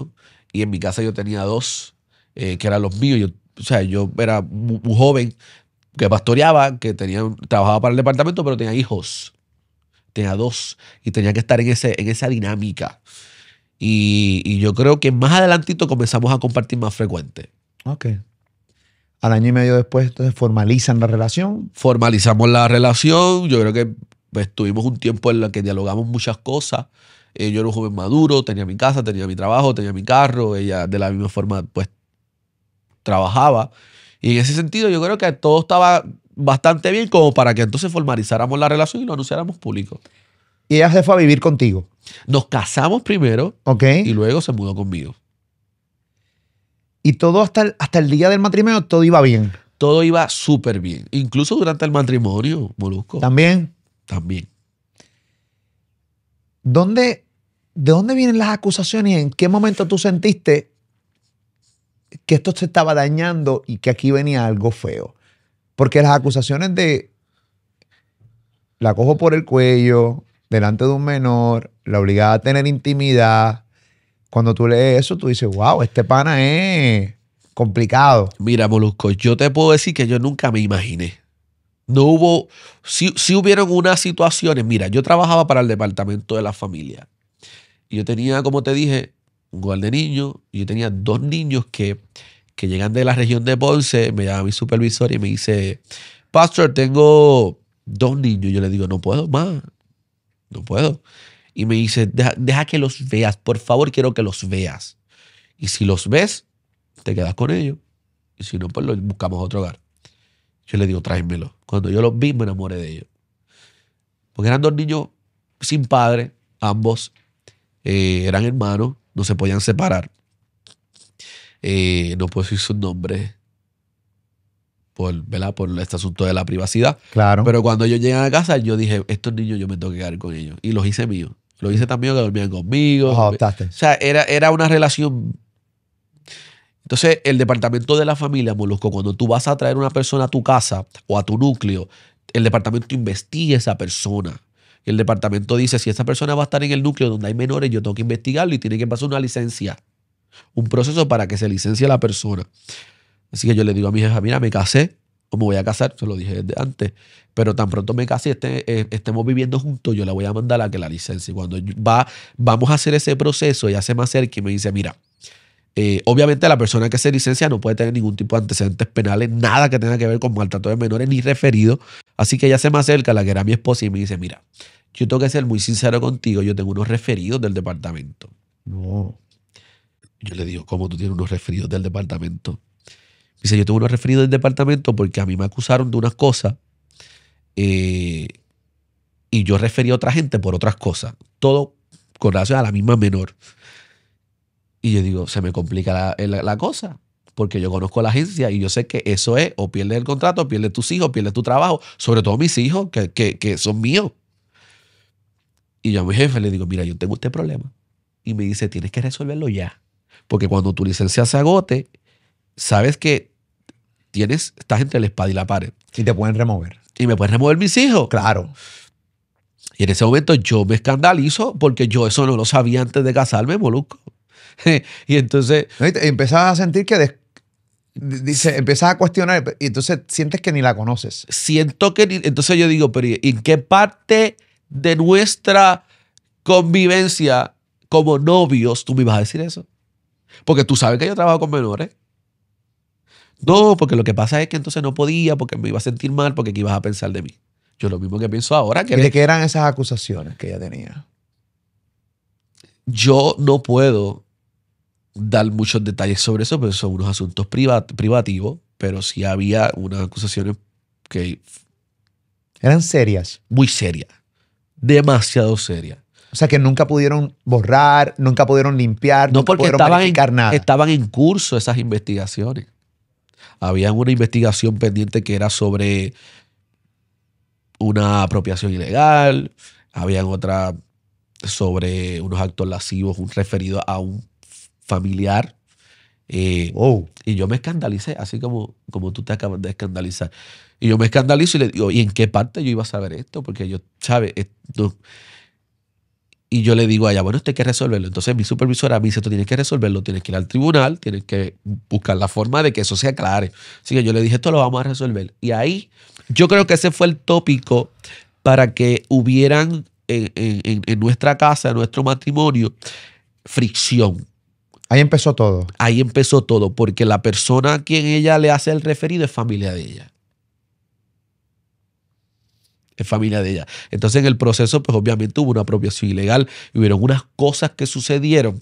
y en mi casa yo tenía 2, que eran los míos. Yo era un joven que pastoreaba, que trabajaba para el departamento, pero tenía hijos. Tenía 2 y tenía que estar en esa dinámica. Y yo creo que más adelantito comenzamos a compartir más frecuente. Ok. Al año y medio después, entonces, formalizan la relación. Formalizamos la relación. Yo creo que pues, tuvimos un tiempo en el que dialogamos muchas cosas. Yo era un joven maduro, tenía mi casa, tenía mi trabajo, tenía mi carro. Ella de la misma forma pues trabajaba. Y en ese sentido yo creo que todo estaba bastante bien como para que entonces formalizáramos la relación y lo anunciáramos público. Y ella se fue a vivir contigo. Nos casamos primero Ok. y luego se mudó conmigo. Y todo hasta el día del matrimonio, todo iba bien. Todo iba súper bien. Incluso durante el matrimonio, Molusco. También. También. ¿De dónde vienen las acusaciones y en qué momento tú sentiste que esto se estaba dañando y que aquí venía algo feo? Porque las acusaciones de la cojo por el cuello, delante de un menor, la obligaba a tener intimidad. Cuando tú lees eso, tú dices, wow, este pana es complicado. Mira, Molusco, yo te puedo decir que yo nunca me imaginé. No hubo, sí hubieron unas situaciones. Mira, yo trabajaba para el departamento de la familia. Y yo tenía, como te dije, un hogar de niños. Y yo tenía 2 niños que llegan de la región de Ponce. Me llama mi supervisor y me dice, Pastor, tengo 2 niños. Y yo le digo, no puedo más. No puedo. Y me dice, deja que los veas. Por favor, quiero que los veas. Y si los ves, te quedas con ellos. Y si no, pues buscamos otro hogar. Yo le digo, tráemelo. Cuando yo los vi, me enamoré de ellos. Porque eran 2 niños sin padre, ambos. Eran hermanos, no se podían separar. No puedo decir sus nombres ¿verdad? Por este asunto de la privacidad. Claro. Pero cuando ellos llegan a casa, yo dije, estos niños yo me tengo que quedar con ellos. Y los hice míos. Los hice también que dormían conmigo. Los adoptaste. O sea, era una relación. Entonces, el departamento de la familia, Molusco, cuando tú vas a traer una persona a tu casa o a tu núcleo, el departamento investiga a esa persona. Y el departamento dice, si esa persona va a estar en el núcleo donde hay menores, yo tengo que investigarlo y tiene que pasar una licencia. Un proceso para que se licencie a la persona. Así que yo le digo a mi jefa, mira, me casé o me voy a casar, se lo dije desde antes, pero tan pronto me casé y estemos viviendo juntos, yo la voy a mandar a que la licencie. Cuando vamos a hacer ese proceso, ella se me acerca y me dice, mira, obviamente la persona que se licencia no puede tener ningún tipo de antecedentes penales, nada que tenga que ver con maltrato de menores ni referido. Así que ella se me acerca, la que era mi esposa, y me dice, mira, yo tengo que ser muy sincero contigo, yo tengo unos referidos del departamento. No. Yo le digo, ¿cómo tú tienes unos referidos del departamento? Dice, yo tengo unos referidos del departamento porque a mí me acusaron de unas cosas y yo referí a otra gente por otras cosas. Todo con relación a la misma menor. Y yo digo, se me complica la cosa porque yo conozco la agencia y yo sé que eso es o pierdes el contrato, pierdes tus hijos, pierdes tu trabajo, sobre todo mis hijos que son míos. Y yo a mi jefe le digo, mira, yo tengo este problema. Y me dice, tienes que resolverlo ya. Porque cuando tu licencia se agote, sabes que estás entre la espada y la pared. Y te pueden remover. Y me puedes remover mis hijos. Claro. Y en ese momento yo me escandalizo porque yo eso no lo sabía antes de casarme, Molusco. Y entonces... ¿No? Y empezás a sentir que empiezas a cuestionar y entonces sientes que ni la conoces. Siento que... Entonces yo digo, pero ¿en qué parte de nuestra convivencia como novios tú me ibas a decir eso? Porque tú sabes que yo trabajo con menores. No, porque lo que pasa es que entonces no podía, porque me iba a sentir mal, porque ¿qué ibas a pensar de mí? Yo lo mismo que pienso ahora. ¿Y de qué eran esas acusaciones que ella tenía? Yo no puedo dar muchos detalles sobre eso, pero son unos asuntos privativos, pero sí había unas acusaciones que Eran serias. muy serias, demasiado serias. O sea, que nunca pudieron borrar, nunca pudieron limpiar, No, nunca porque pudieron verificar nada. estaban en curso esas investigaciones. Había una investigación pendiente que era sobre una apropiación ilegal, había otra sobre unos actos lascivos, un referido a un familiar. Wow. Y yo me escandalicé, así como tú te acabas de escandalizar. Y yo me escandalizo y le digo, ¿y en qué parte yo iba a saber esto? Porque yo, ¿sabes? Y yo le digo a ella, bueno, esto hay que resolverlo. Entonces mi supervisora me dice, tú tienes que resolverlo, tienes que ir al tribunal, tienes que buscar la forma de que eso se aclare. Así que yo le dije, esto lo vamos a resolver. Y ahí yo creo que ese fue el tópico para que hubieran en nuestra casa, en nuestro matrimonio, fricción. Ahí empezó todo. Ahí empezó todo, porque la persona a quien ella le hace el referido es familia de ella. es familia de ella. Entonces en el proceso, pues obviamente hubo una apropiación ilegal y hubieron unas cosas que sucedieron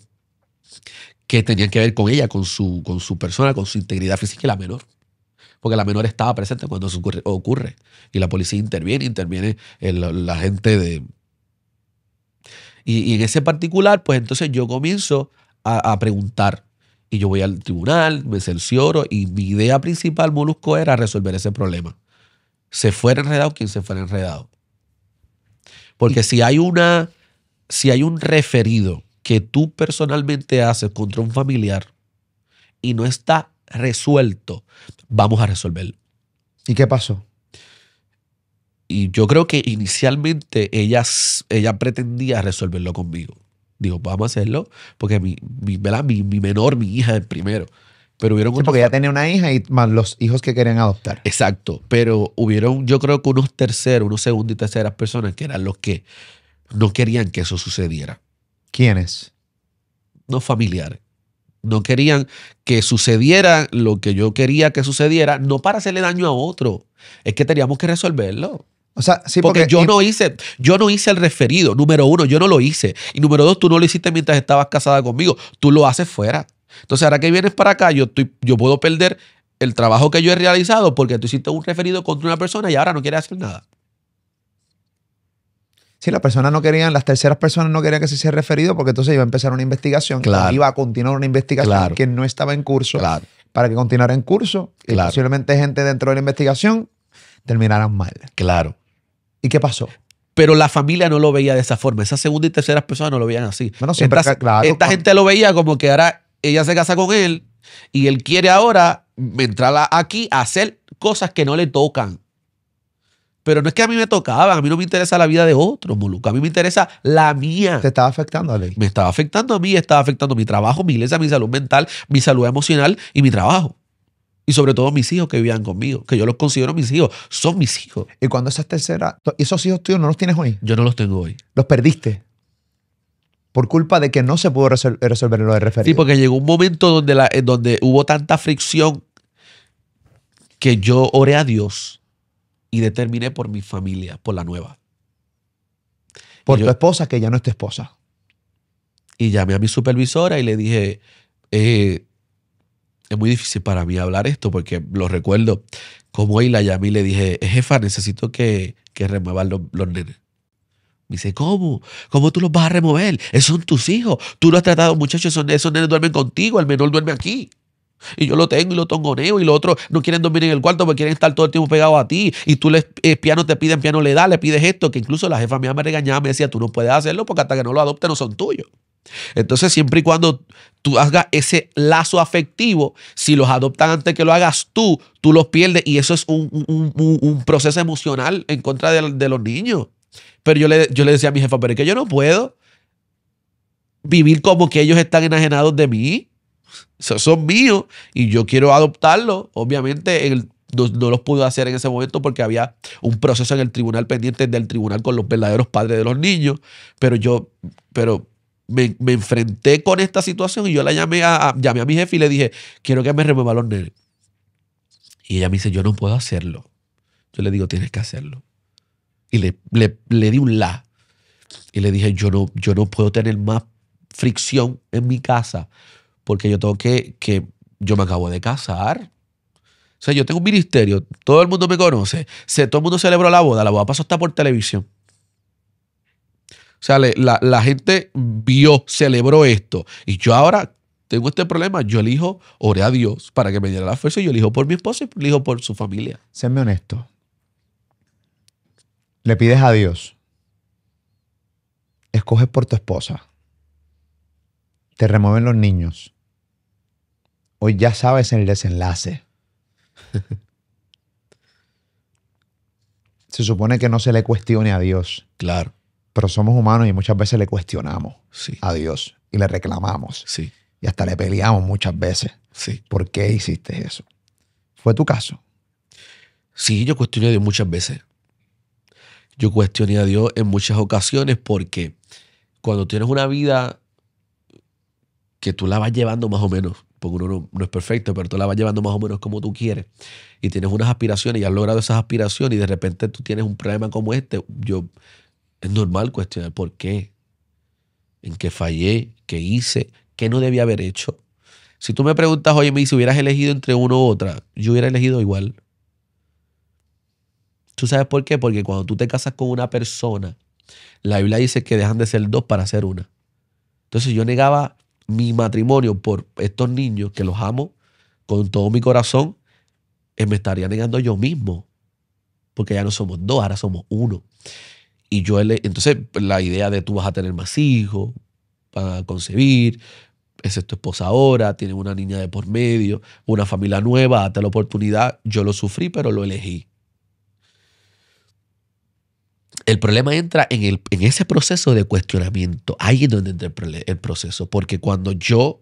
que tenían que ver con ella, con su persona, con su integridad física y la menor. Porque la menor estaba presente cuando eso ocurre. Y la policía interviene la gente de... Y en ese particular, pues entonces yo comienzo a preguntar. Y yo voy al tribunal, me cercioro, y mi idea principal, Molusco, era resolver ese problema. Se fuera enredado quien se fuera enredado. Porque si hay un referido que tú personalmente haces contra un familiar y no está resuelto, vamos a resolverlo. ¿Y qué pasó? Y yo creo que inicialmente ella pretendía resolverlo conmigo. Digo, vamos a hacerlo porque ¿verdad? mi menor, mi hija es el primero. Pero hubieron Sí, porque ella tenía una hija y más los hijos que querían adoptar. Exacto. Pero hubieron, yo creo que unos segundas y terceras personas que eran los que no querían que eso sucediera. ¿Quiénes? No familiares. No querían que sucediera lo que yo quería que sucediera, no para hacerle daño a otro. Es que teníamos que resolverlo. O sea, sí, porque yo no hice el referido. Número uno, yo no lo hice. Y número dos, tú no lo hiciste mientras estabas casada conmigo. Tú lo haces fuera. Entonces, ahora que vienes para acá, yo puedo perder el trabajo que yo he realizado porque tú hiciste un referido contra una persona y ahora no quieres hacer nada. Sí, las personas no querían, las terceras personas no querían que se hiciera referido porque entonces iba a empezar una investigación. Claro. Iba a continuar una investigación Claro. que no estaba en curso. Claro. Para que continuara en curso y Claro. posiblemente gente dentro de la investigación terminaran mal. Claro. ¿Y qué pasó? Pero la familia no lo veía de esa forma. Esas segundas y terceras personas no lo veían así. Bueno, siempre, Esta gente lo veía como que ahora ella se casa con él y él quiere ahora entrar aquí a hacer cosas que no le tocan. Pero no es que a mí me tocaban, a mí no me interesa la vida de otros, Moluca. A mí me interesa la mía. ¿Te estaba afectando, Ale? Me estaba afectando a mí, estaba afectando mi trabajo, mi iglesia, mi salud mental, mi salud emocional y mi trabajo. Y sobre todo mis hijos que vivían conmigo, que yo los considero mis hijos, son mis hijos. Y cuando esas terceras, esos hijos tuyos no los tienes hoy, Yo no los tengo hoy. los perdiste por culpa de que no se pudo resolver lo de referido. Sí, porque llegó un momento donde hubo tanta fricción que yo oré a Dios y determiné por mi familia, por la nueva. Por tu esposa, que ya no es tu esposa. Y llamé a mi supervisora y le dije, es muy difícil para mí hablar esto porque lo recuerdo como hoy la llamé y le dije, jefa, necesito que remuevan los nenes. Me dice, ¿cómo? ¿Cómo tú los vas a remover? Esos son tus hijos. Tú los has tratado, muchachos, esos nenes duermen contigo, el menor duerme aquí. Y yo lo tengo y lo tongoneo y los otros no quieren dormir en el cuarto porque quieren estar todo el tiempo pegados a ti. Y tú piano te piden, piano le das, le pides esto, que incluso la jefa mía me regañaba, me decía, tú no puedes hacerlo porque hasta que no lo adoptes no son tuyos. Entonces, siempre y cuando tú hagas ese lazo afectivo, si los adoptan antes que lo hagas tú los pierdes y eso es un proceso emocional en contra de los niños. Pero yo le decía a mi jefa, pero es que yo no puedo vivir como que ellos están enajenados de mí. Son míos y yo quiero adoptarlos. Obviamente no los pude hacer en ese momento porque había un proceso en el tribunal pendiente del tribunal con los verdaderos padres de los niños. Pero me enfrenté con esta situación y yo llamé a mi jefe y le dije, quiero que me remueva los nenes. Y ella me dice, yo no puedo hacerlo. Yo le digo, tienes que hacerlo. Y le di un la. Y le dije, yo no puedo tener más fricción en mi casa porque yo tengo yo me acabo de casar. O sea, yo tengo un ministerio, todo el mundo me conoce, todo el mundo celebró la boda pasó hasta por televisión. O sea, la gente celebró esto. Y yo ahora tengo este problema. Yo elijo, oré a Dios para que me diera la fuerza y yo elijo por mi esposa y elijo por su familia. Séme honesto. Le pides a Dios. Escoges por tu esposa. Te remueven los niños. Hoy ya sabes el desenlace. Se supone que no se le cuestione a Dios. Claro. Pero somos humanos y muchas veces le cuestionamos Sí. a Dios y le reclamamos. Sí. Y hasta le peleamos muchas veces. Sí. ¿Por qué hiciste eso? ¿Fue tu caso? Sí, yo cuestioné a Dios muchas veces. Yo cuestioné a Dios en muchas ocasiones porque cuando tienes una vida que tú la vas llevando más o menos, porque uno no es perfecto, pero tú la vas llevando más o menos como tú quieres y tienes unas aspiraciones y has logrado esas aspiraciones y de repente tú tienes un problema como este, es normal cuestionar por qué, en qué fallé, qué hice, qué no debía haber hecho. Si tú me preguntas, oye, si hubieras elegido entre uno u otra, yo hubiera elegido igual. ¿Tú sabes por qué? Porque cuando tú te casas con una persona, la Biblia dice que dejan de ser dos para ser una. Entonces yo negaba mi matrimonio por estos niños que los amo con todo mi corazón, me estaría negando yo mismo. Porque ya no somos dos, ahora somos uno. Y entonces la idea de tú vas a tener más hijos, vas a concebir, esa es tu esposa ahora, tienes una niña de por medio, una familia nueva, date la oportunidad. Yo lo sufrí, pero lo elegí. El problema entra en ese proceso de cuestionamiento. Ahí es donde entra el proceso. Porque cuando yo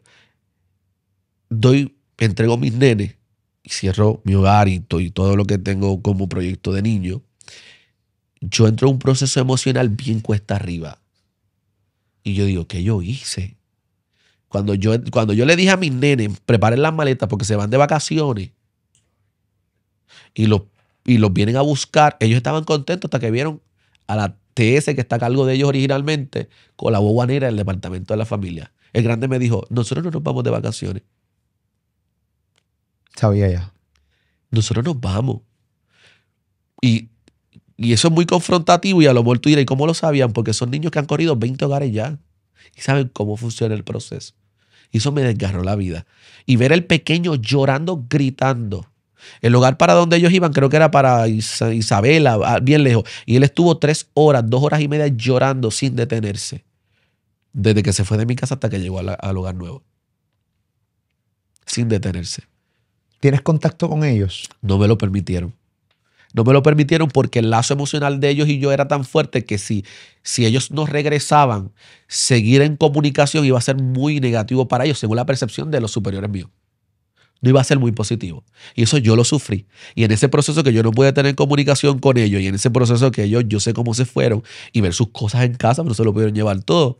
entrego mis nenes y cierro mi hogar y todo lo que tengo como proyecto de niño, yo entro en un proceso emocional bien cuesta arriba. Y yo digo, ¿qué yo hice? Cuando yo le dije a mis nenes, preparen las maletas porque se van de vacaciones y los vienen a buscar, ellos estaban contentos hasta que vieron a la TS que está a cargo de ellos originalmente con la boba negra del departamento de la familia. El grande me dijo, nosotros no nos vamos de vacaciones. Sabía ya. Nosotros nos vamos. Y eso es muy confrontativo y a lo mejor tú dirás, ¿y cómo lo sabían? Porque son niños que han corrido 20 hogares ya y saben cómo funciona el proceso. Y eso me desgarró la vida. Y ver el pequeño llorando, gritando. El hogar para donde ellos iban creo que era para Isabela, bien lejos. Y él estuvo 3 horas, 2 horas y media llorando sin detenerse. Desde que se fue de mi casa hasta que llegó al hogar nuevo. Sin detenerse. ¿Tienes contacto con ellos? No me lo permitieron. No me lo permitieron porque el lazo emocional de ellos y yo era tan fuerte que si ellos no regresaban, seguir en comunicación iba a ser muy negativo para ellos, según la percepción de los superiores míos. No iba a ser muy positivo. Y eso yo lo sufrí. Y en ese proceso que yo no pude tener comunicación con ellos y en ese proceso que yo sé cómo se fueron y ver sus cosas en casa, pero no se lo pudieron llevar todo,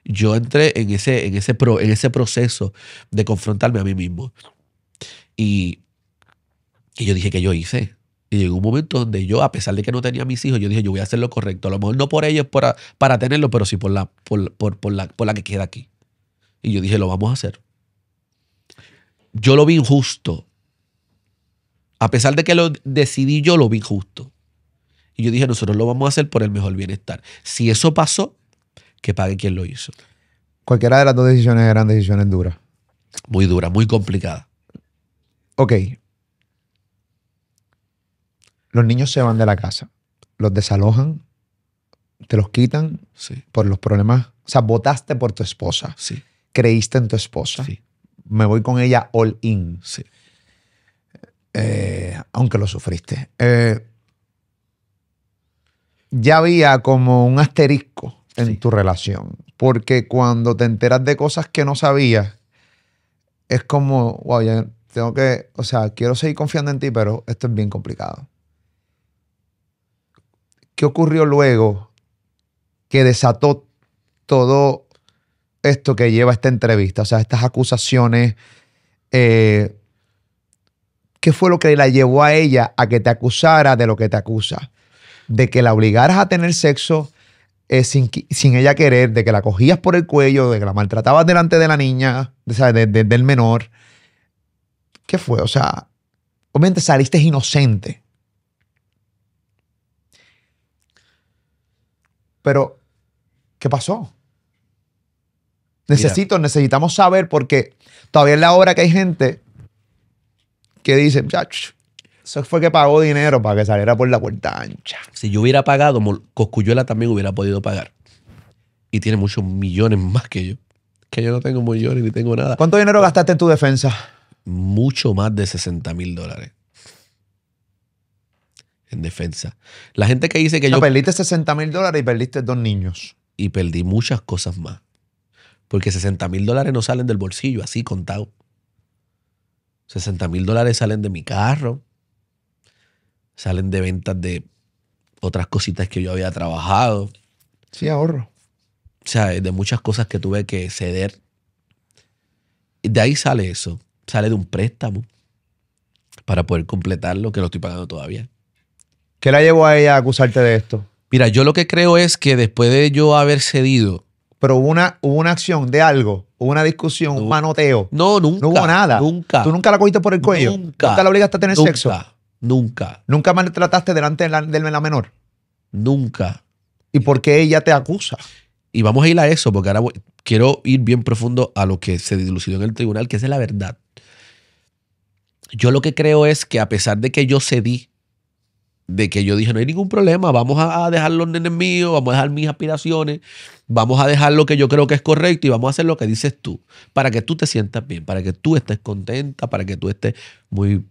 yo entré en ese proceso de confrontarme a mí mismo. Y yo dije, ¿qué yo hice? Y llegó un momento donde yo, a pesar de que no tenía mis hijos, yo dije, yo voy a hacer lo correcto. A lo mejor no por ellos para tenerlo, pero sí por la que queda aquí. Y yo dije, lo vamos a hacer. Yo lo vi injusto. A pesar de que lo decidí yo, lo vi injusto. Y yo dije, nosotros lo vamos a hacer por el mejor bienestar. Si eso pasó, que pague quien lo hizo. Cualquiera de las dos decisiones eran decisiones duras. Muy dura, muy complicada. Ok. Los niños se van de la casa. Los desalojan. Te los quitan. Sí. Por los problemas. O sea, votaste por tu esposa. Sí. Creíste en tu esposa. Sí. Me voy con ella all in. Sí. Aunque lo sufriste. Ya había como un asterisco en tu relación. Porque cuando te enteras de cosas que no sabías, es como, wow, ya tengo que, o sea, quiero seguir confiando en ti, pero esto es bien complicado. ¿Qué ocurrió luego que desató todo esto que lleva esta entrevista? O sea, estas acusaciones. ¿Qué fue lo que la llevó a ella a que te acusara de lo que te acusa? De que la obligaras a tener sexo sin ella querer, de que la cogías por el cuello, de que la maltratabas delante de la niña, del menor. ¿Qué fue? O sea, obviamente saliste inocente. Pero, ¿qué pasó? Necesitamos saber porque todavía es la hora que hay gente que dice, eso fue que pagó dinero para que saliera por la puerta ancha. Si yo hubiera pagado, Cosculluela también hubiera podido pagar. Y tiene muchos millones más que yo. Que yo no tengo millones ni tengo nada. ¿Cuánto dinero gastaste en tu defensa? Mucho más de $60,000 en defensa. La gente que dice que yo... Perdiste $60,000 y perdiste 2 niños. Y perdí muchas cosas más. Porque $60,000 no salen del bolsillo, así contado. $60,000 salen de mi carro. Salen de ventas de otras cositas que yo había trabajado. Sí, ahorro. O sea, de muchas cosas que tuve que ceder. De ahí sale eso. Sale de un préstamo para poder completarlo, que lo estoy pagando todavía. ¿Qué la llevó a ella a acusarte de esto? Mira, yo lo que creo es que después de yo haber cedido. Pero hubo una acción de algo, hubo una discusión, un manoteo. No, nunca. No hubo nada. Nunca. ¿Tú nunca la cogiste por el cuello? ¿Nunca la obligaste a tener sexo? Nunca. ¿Nunca maltrataste delante de la menor? Nunca. ¿Y por qué ella te acusa? Y vamos a ir a eso, porque ahora quiero ir bien profundo a lo que se dilucidó en el tribunal, que esa es la verdad. Yo lo que creo es que a pesar de que yo cedí, de que yo dije, no hay ningún problema, vamos a dejar los nenes míos, vamos a dejar mis aspiraciones, vamos a dejar lo que yo creo que es correcto y vamos a hacer lo que dices tú, para que tú te sientas bien, para que tú estés contenta, para que tú estés muy...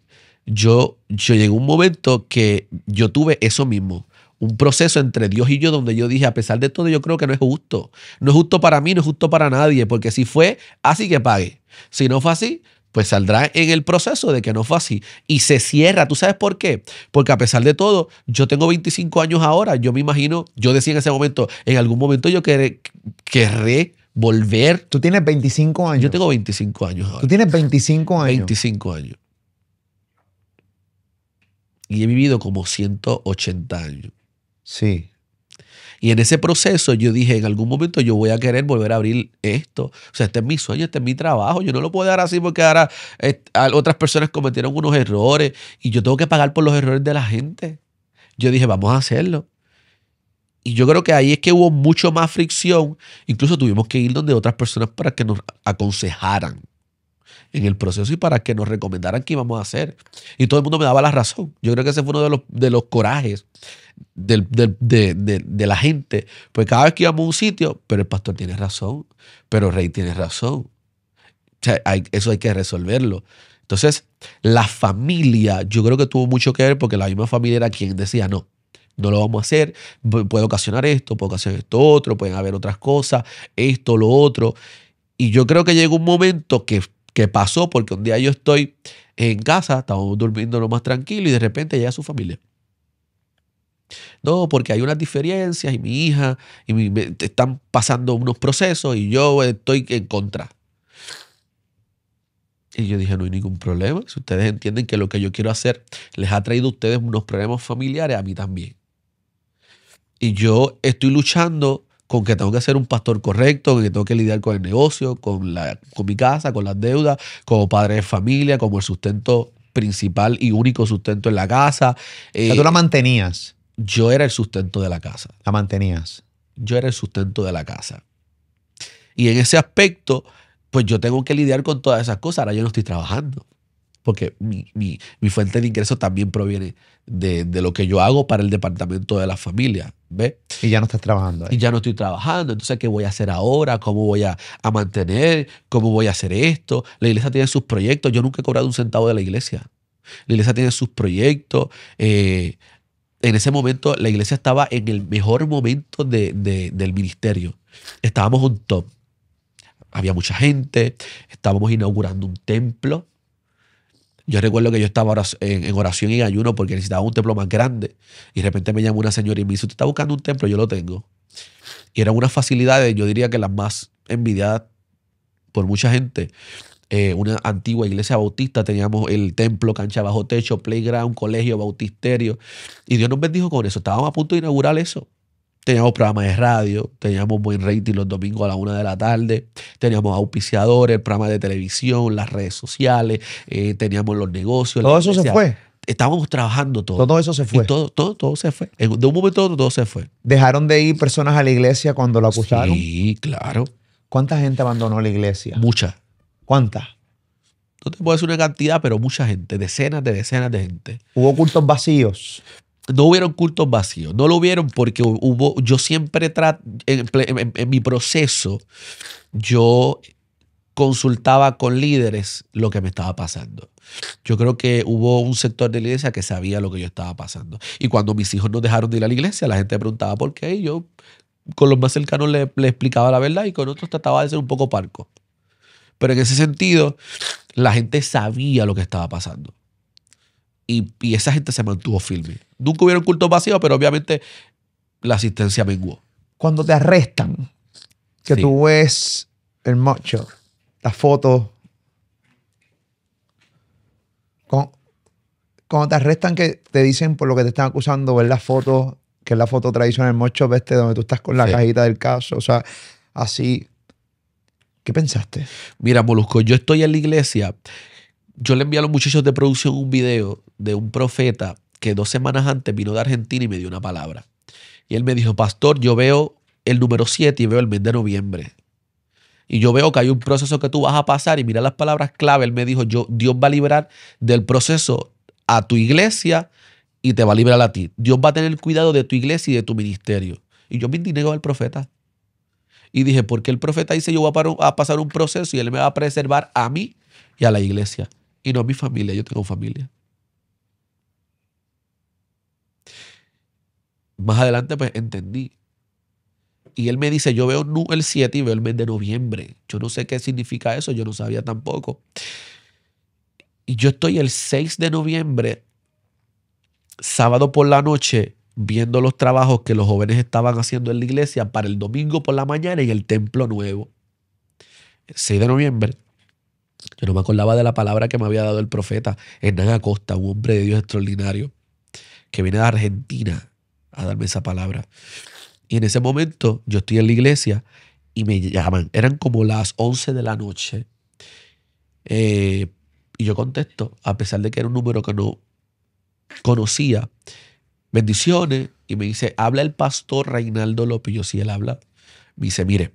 Yo llegué a un momento que yo tuve eso mismo, un proceso entre Dios y yo donde yo dije, a pesar de todo, yo creo que no es justo. No es justo para mí, no es justo para nadie, porque si fue así, que pague. Si no fue así, pues saldrá en el proceso de que no fue así. Y se cierra. ¿Tú sabes por qué? Porque a pesar de todo, yo tengo 25 años ahora. Yo me imagino, yo decía en ese momento, en algún momento yo querré volver. Tú tienes 25 años. Yo tengo 25 años ahora. Tú tienes 25 años. 25 años. Y he vivido como 180 años. Sí. Y en ese proceso yo dije, en algún momento yo voy a querer volver a abrir esto. O sea, este es mi sueño, este es mi trabajo. Yo no lo puedo dejar así porque ahora otras personas cometieron unos errores y yo tengo que pagar por los errores de la gente. Yo dije, vamos a hacerlo. Y yo creo que ahí es que hubo mucho más fricción. Incluso tuvimos que ir donde otras personas para que nos aconsejaran en el proceso y para que nos recomendaran qué íbamos a hacer. Y todo el mundo me daba la razón. Yo creo que ese fue uno de los corajes de la gente. Pues cada vez que íbamos a un sitio, pero el pastor tiene razón, pero el rey tiene razón. O sea, eso hay que resolverlo. Entonces, la familia, yo creo que tuvo mucho que ver porque la misma familia era quien decía, no lo vamos a hacer, puede ocasionar esto, puede ocasionar esto otro, pueden haber otras cosas, esto, lo otro. Y yo creo que llegó un momento que pasó porque un día yo estoy en casa, estábamos durmiendo lo más tranquilo y de repente llega su familia. No, porque hay unas diferencias y mi hija me están pasando unos procesos y yo estoy en contra. Y yo dije, no hay ningún problema. Si ustedes entienden que lo que yo quiero hacer les ha traído a ustedes unos problemas familiares, a mí también. Y yo estoy luchando con que tengo que ser un pastor correcto, con que tengo que lidiar con el negocio, con mi casa, con las deudas, como padre de familia, como el sustento principal y único sustento en la casa. O sea, tú la mantenías. Yo era el sustento de la casa. La mantenías. Yo era el sustento de la casa. Y en ese aspecto, pues yo tengo que lidiar con todas esas cosas. Ahora yo no estoy trabajando. Porque mi fuente de ingreso también proviene de lo que yo hago para el departamento de la familia. ¿Ves? Y ya no estás trabajando ahí. Y ya no estoy trabajando. Entonces, ¿qué voy a hacer ahora? ¿Cómo voy a mantener? ¿Cómo voy a hacer esto? La iglesia tiene sus proyectos. Yo nunca he cobrado un centavo de la iglesia. La iglesia tiene sus proyectos. En ese momento, la iglesia estaba en el mejor momento del ministerio. Estábamos on top. Había mucha gente. Estábamos inaugurando un templo. Yo recuerdo que yo estaba en oración y en ayuno porque necesitaba un templo más grande. Y de repente me llamó una señora y me dice, ¿usted está buscando un templo? Yo lo tengo. Y eran unas facilidades, yo diría que las más envidiadas por mucha gente. Una antigua iglesia bautista, teníamos el templo, cancha bajo techo, playground, colegio, bautisterio. Y Dios nos bendijo con eso. Estábamos a punto de inaugurar eso. Teníamos programas de radio, teníamos buen rating los domingos a la 1 de la tarde, teníamos auspiciadores, programas de televisión, las redes sociales, teníamos los negocios. Todo eso se fue. Estábamos trabajando todo. Todo eso se fue. Y todo se fue. De un momento a otro todo se fue. ¿Dejaron de ir personas a la iglesia cuando lo acusaron? Sí, claro. ¿Cuánta gente abandonó la iglesia? Mucha. ¿Cuántas? No te puedo decir una cantidad, pero mucha gente. Decenas de gente. ¿Hubo cultos vacíos? No hubieron cultos vacíos. No lo hubieron porque yo siempre en mi proceso, yo consultaba con líderes lo que me estaba pasando. Yo creo que hubo un sector de la iglesia que sabía lo que yo estaba pasando. Y cuando mis hijos nos dejaron de ir a la iglesia, la gente preguntaba por qué. Y yo con los más cercanos le explicaba la verdad y con otros trataba de ser un poco parco. Pero en ese sentido, la gente sabía lo que estaba pasando. Y esa gente se mantuvo firme. Nunca hubieron cultos vacíos, pero obviamente la asistencia menguó. Cuando te arrestan, que Sí. tú ves el macho, las fotos cuando te arrestan que te dicen por lo que te están acusando, ver las fotos, que es la foto tradicional, el mocho donde tú estás con la cajita del caso, o sea, así. ¿Qué pensaste? Mira, Molusco, yo estoy en la iglesia. Yo le envié a los muchachos de producción un video de un profeta que 2 semanas antes vino de Argentina y me dio una palabra. Y él me dijo, pastor, yo veo el número 7 y veo el mes de noviembre. Y yo veo que hay un proceso que tú vas a pasar y mira las palabras clave. Él me dijo, Dios va a liberar del proceso a tu iglesia y te va a liberar a ti. Dios va a tener cuidado de tu iglesia y de tu ministerio. Y yo me indigné con el profeta. Y dije, ¿por qué el profeta dice yo voy a pasar un proceso y él me va a preservar a mí y a la iglesia? Y no a mi familia, yo tengo familia. Más adelante pues entendí. Y él me dice, yo veo el 7 y veo el mes de noviembre. Yo no sé qué significa eso, yo no sabía tampoco. Y yo estoy el 6 de noviembre, sábado por la noche, viendo los trabajos que los jóvenes estaban haciendo en la iglesia para el domingo por la mañana en el templo nuevo. El 6 de noviembre, yo no me acordaba de la palabra que me había dado el profeta Hernán Acosta, un hombre de Dios extraordinario, que viene de Argentina a darme esa palabra. Y en ese momento yo estoy en la iglesia y me llaman. Eran como las 11 de la noche. Y yo contesto, a pesar de que era un número que no conocía. Bendiciones. Y me dice, habla el pastor Reinaldo López. Yo sí, él habla. Me dice, mire,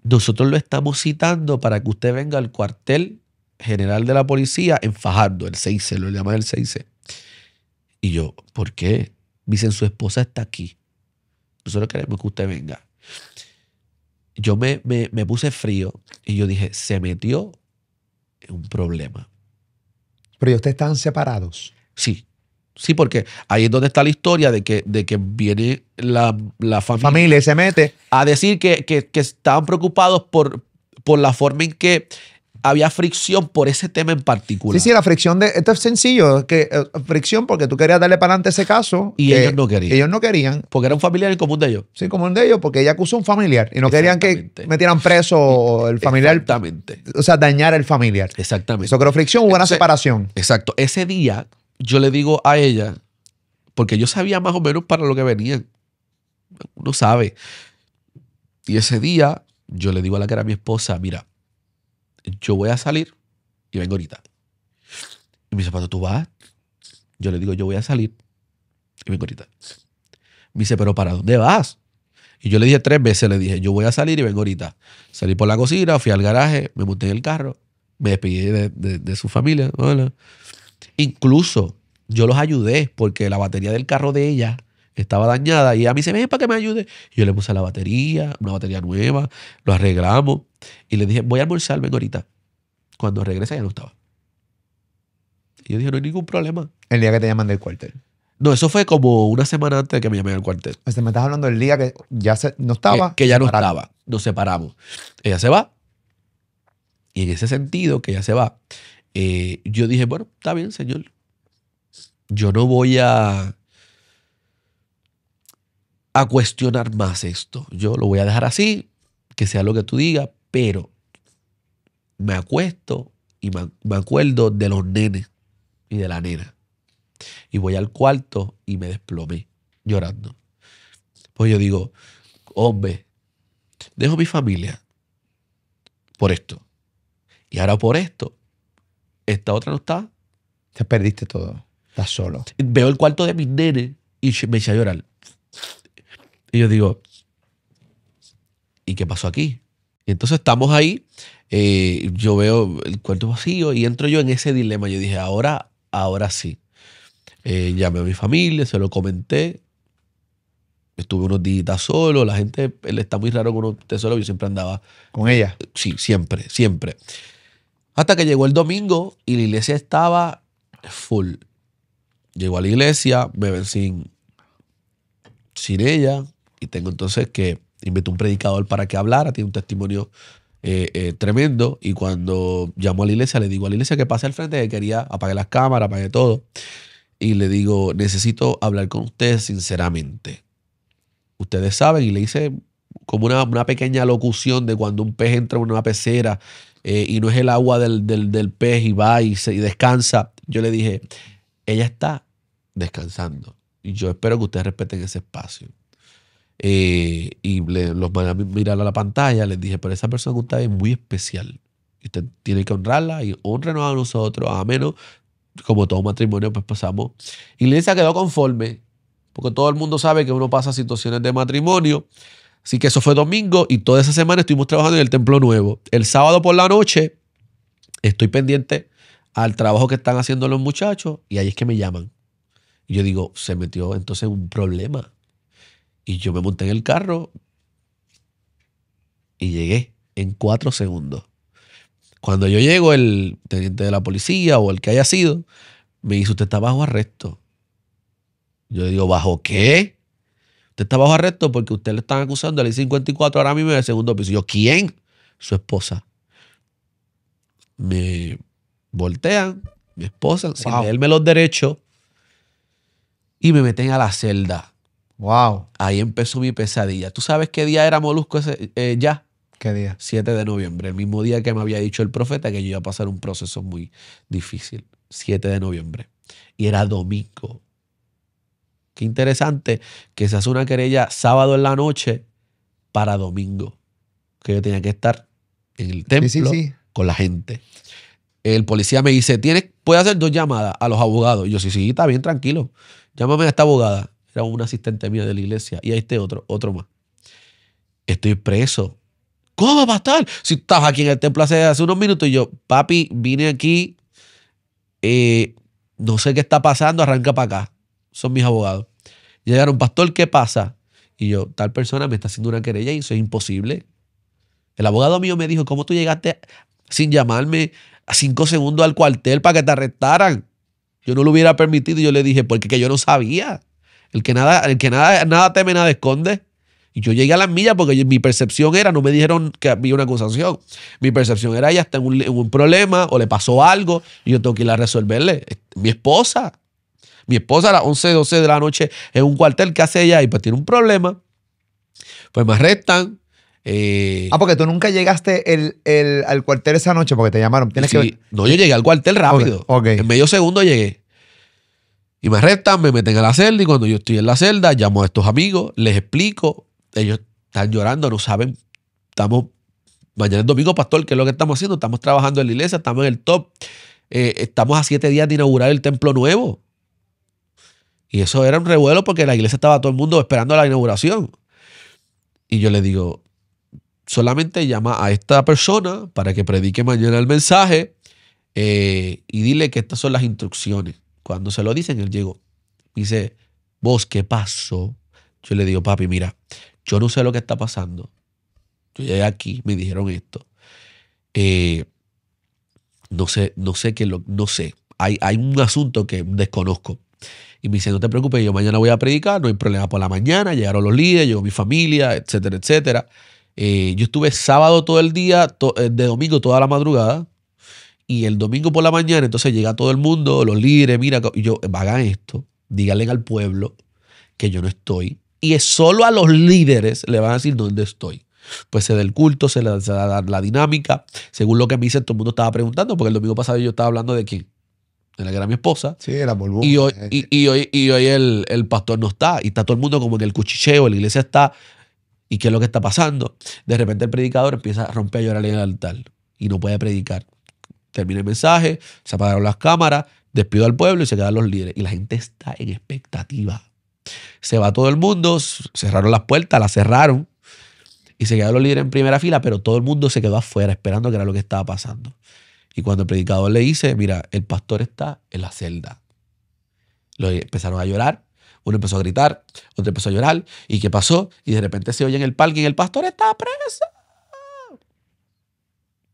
nosotros lo estamos citando para que usted venga al cuartel general de la policía en Fajardo, el 6C, lo llaman el 6C. Y yo, ¿por qué? Me dicen, su esposa está aquí. Nosotros queremos que usted venga. Yo me puse frío y yo dije, se metió en un problema. Pero ¿y ustedes están separados? Sí. Sí, porque ahí es donde está la historia de que viene la Familia se mete a decir que estaban preocupados por la forma en que había fricción por ese tema en particular. Sí, la fricción de... Esto es sencillo, que fricción porque tú querías darle para adelante ese caso. Y ellos no querían. Ellos no querían. Porque era un familiar en común de ellos. Sí, común de ellos, porque ella acusó a un familiar y no querían que metieran preso el familiar. Exactamente. O sea, dañar al familiar. Exactamente. Eso creó fricción, hubo una separación. Exacto. Ese día yo le digo a ella, porque yo sabía más o menos para lo que venían. Uno sabe. Y ese día yo le digo a la que era mi esposa, mira, yo voy a salir y vengo ahorita. Y me dice, ¿para tú vas? Yo le digo, yo voy a salir y vengo ahorita. Me dice, ¿pero para dónde vas? Y yo le dije 3 veces, le dije, yo voy a salir y vengo ahorita. Salí por la cocina, fui al garaje, me monté en el carro, me despedí de su familia. Hola. Incluso yo los ayudé porque la batería del carro de ella estaba dañada y ella me dice, ven para que me ayude. Y yo le puse la batería, una batería nueva, lo arreglamos y le dije, voy a almorzar, vengo ahorita. Cuando regresa ya no estaba. Y yo dije, no hay ningún problema. El día que te llaman del cuartel. No, eso fue como una semana antes de que me llamé al cuartel. O sea, me estás hablando del día que ya no estaba. Que ya no estaba. Nos separamos. Ella se va. Y en ese sentido, que ella se va, yo dije, bueno, está bien, señor. Yo no voy a cuestionar más esto. Yo lo voy a dejar así, que sea lo que tú digas, pero me acuesto y me acuerdo de los nenes y de la nena. Y voy al cuarto y me desplomé llorando. Pues yo digo, hombre, dejo mi familia por esto. Y ahora por esto, esta otra no está. Te perdiste todo. Estás solo. Veo el cuarto de mis nenes y me eché a llorar. Y yo digo, ¿y qué pasó aquí? Y entonces estamos ahí, yo veo el cuarto vacío y entro yo en ese dilema. Yo dije, ahora sí. Llamé a mi familia, se lo comenté. Estuve unos días solo. La gente, él está muy raro con uno esté solo. Yo siempre andaba. ¿Con ella? Sí, siempre, siempre. Hasta que llegó el domingo y la iglesia estaba full. Llego a la iglesia, me ven sin ella. Y tengo entonces que invité un predicador para que hablara. Tiene un testimonio tremendo. Y cuando llamo a la iglesia, le digo a la iglesia que pase al frente, que quería apagar las cámaras, apague todo. Y le digo, necesito hablar con ustedes sinceramente. Ustedes saben, y le hice como una pequeña locución de cuando un pez entra en una pecera y no es el agua del pez y va y descansa. Yo le dije, ella está descansando. Y yo espero que ustedes respeten ese espacio. Y los mandé a mirar a la pantalla. Les dije, pero esa persona que usted es muy especial. Y usted tiene que honrarla y honrenos a nosotros. A menos, como todo matrimonio, pues pasamos. Y la iglesia quedó conforme. Porque todo el mundo sabe que uno pasa situaciones de matrimonio. Así que eso fue domingo y toda esa semana estuvimos trabajando en el Templo Nuevo. El sábado por la noche estoy pendiente al trabajo que están haciendo los muchachos y ahí es que me llaman. Y yo digo, se metió entonces un problema. Y yo me monté en el carro y llegué en 4 segundos. Cuando yo llego, el teniente de la policía o el que haya sido, me dice, usted está bajo arresto. Yo digo, ¿bajo qué? Usted está bajo arresto porque usted le están acusando de la I-54 ahora mismo en el segundo piso. Yo, ¿quién? Su esposa. Me voltean, mi esposa, sin leerme los derechos, y me meten a la celda. Wow. Ahí empezó mi pesadilla. ¿Tú sabes qué día era, Molusco, ya? ¿Qué día? 7 de noviembre, el mismo día que me había dicho el profeta que yo iba a pasar un proceso muy difícil. 7 de noviembre. Y era domingo. Qué interesante que se hace una querella sábado en la noche para domingo. Que yo tenía que estar en el templo con la gente. El policía me dice, puede hacer 2 llamadas a los abogados. Y yo, sí, está bien, tranquilo. Llámame a esta abogada. Era un asistente mío de la iglesia. Y ahí está otro más. Estoy preso. ¿Cómo va a estar? Si estabas aquí en el templo hace unos minutos. Y yo, papi, vine aquí. No sé qué está pasando. Arranca para acá. Son mis abogados. Llegaron, pastor, ¿qué pasa? Y yo, tal persona me está haciendo una querella y eso es imposible. El abogado mío me dijo, ¿cómo tú llegaste sin llamarme a 5 segundos al cuartel para que te arrestaran? Yo no lo hubiera permitido. Y yo le dije, porque que yo no sabía. El que nada teme, nada esconde. Y yo llegué a las millas porque mi percepción era, no me dijeron que había una acusación. Mi percepción era, ella está en un problema o le pasó algo y yo tengo que ir a resolverle. Mi esposa a las 11, 12 de la noche en un cuartel, ¿qué hace ella? Y pues tiene un problema. Pues me arrestan. Porque tú nunca llegaste al cuartel esa noche porque te llamaron. No, yo llegué al cuartel rápido. Okay. En medio segundo llegué. Y me arrestan, me meten a la celda y cuando yo estoy en la celda llamo a estos amigos, les explico. Ellos están llorando, no saben. Mañana es domingo, pastor, ¿qué es lo que estamos haciendo? Estamos trabajando en la iglesia, estamos en el top. Estamos a 7 días de inaugurar el templo nuevo. Y eso era un revuelo porque la iglesia estaba todo el mundo esperando la inauguración. Y yo le digo, solamente llama a esta persona para que predique mañana el mensaje y dile que estas son las instrucciones. Cuando se lo dicen, él llegó. Dice, vos, ¿qué pasó? Yo le digo, papi, mira, yo no sé lo que está pasando. Yo llegué aquí, me dijeron esto. No sé qué no sé. Hay un asunto que desconozco. Y me dice, no te preocupes, yo mañana voy a predicar, no hay problema por la mañana, llegaron los líderes, llegó mi familia, etcétera, etcétera. Yo estuve sábado todo el día, de domingo toda la madrugada, y el domingo por la mañana, entonces llega todo el mundo, los líderes, mira, y yo, hagan esto, díganle al pueblo que yo no estoy, y es solo a los líderes le van a decir dónde estoy. Pues se da el culto, se da la dinámica, según lo que me dice, todo el mundo estaba preguntando, porque el domingo pasado yo estaba hablando de quién. De la que era mi esposa. Sí, era burbuja. Y hoy el pastor no está. Y está todo el mundo como en el cuchicheo. La iglesia está. ¿Y qué es lo que está pasando? De repente el predicador empieza a romper a llorar en el altar. Y no puede predicar. Termina el mensaje. Se apagaron las cámaras. Despido al pueblo y se quedan los líderes. Y la gente está en expectativa. Se va todo el mundo. Cerraron las puertas. Las cerraron. Y se quedaron los líderes en primera fila. Pero todo el mundo se quedó afuera esperando que era lo que estaba pasando. Y cuando el predicador le dice, mira, el pastor está en la celda. Empezaron a llorar. Uno empezó a gritar, otro empezó a llorar. ¿Y qué pasó? Y de repente se oye en el parking, el pastor está preso.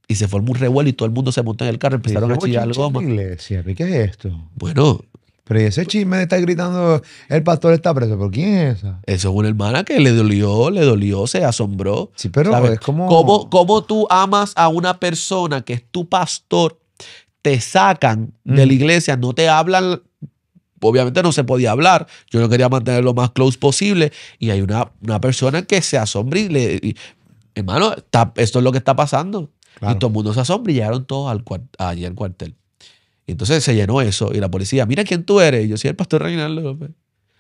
Y se formó un revuelo y todo el mundo se montó en el carro. Empezaron a chillar al goma. Iglesia, ¿qué es esto? Bueno. Pero ese chisme de estar gritando, el pastor está preso. ¿Por quién es esa? Eso es una hermana que le dolió, se asombró. Sí, pero ¿sabes? Es como... ¿Cómo tú amas a una persona que es tu pastor? Te sacan de la iglesia, no te hablan. Obviamente no se podía hablar. Yo no quería mantener lo más close posible. Y hay una persona que se asombra y hermano, esto es lo que está pasando. Claro. Y todo el mundo se asombra y llegaron todos allí al cuartel. Y entonces se llenó eso. Y la policía, mira quién tú eres. Y yo soy el pastor Reinaldo López.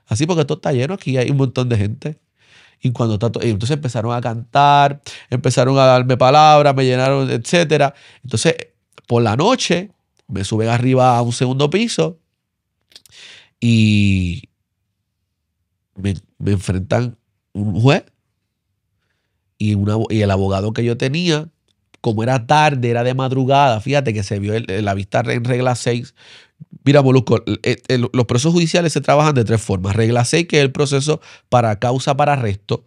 Así porque esto está lleno aquí, hay un montón de gente. Y cuando y entonces empezaron a cantar, empezaron a darme palabras, me llenaron, etcétera. Entonces, por la noche, me suben arriba a un segundo piso y me enfrentan un juez y el abogado que yo tenía, como era tarde, era de madrugada, fíjate que se vio la vista en regla 6. Mira, Molusco, los procesos judiciales se trabajan de tres formas. Regla 6, que es el proceso para causa para arresto.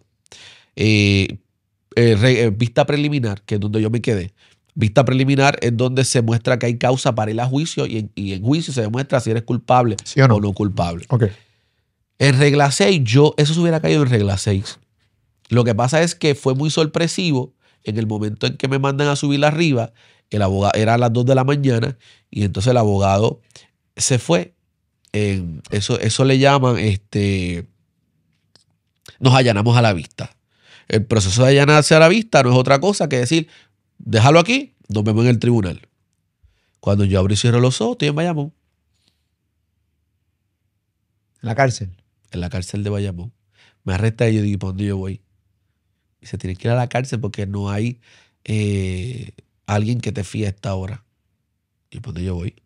Vista preliminar, que es donde yo me quedé. Vista preliminar es donde se muestra que hay causa para ir a juicio y en juicio se demuestra si eres culpable ¿Sí o no? o no culpable. Ok. En regla 6, eso se hubiera caído en regla 6. Lo que pasa es que fue muy sorpresivo en el momento en que me mandan a subir arriba. El abogado era a las 2 de la mañana y entonces el abogado se fue. Eso le llaman, nos allanamos a la vista. El proceso de allanarse a la vista no es otra cosa que decir, déjalo aquí, nos vemos en el tribunal. Cuando yo abro y cierro los ojos, estoy en Bayamón, En la cárcel. en la cárcel de Bayamón. Me arresta y yo digo, ¿para dónde yo voy? Y se tiene que ir a la cárcel porque no hay alguien que te fíe a esta hora. ¿Y para dónde yo voy?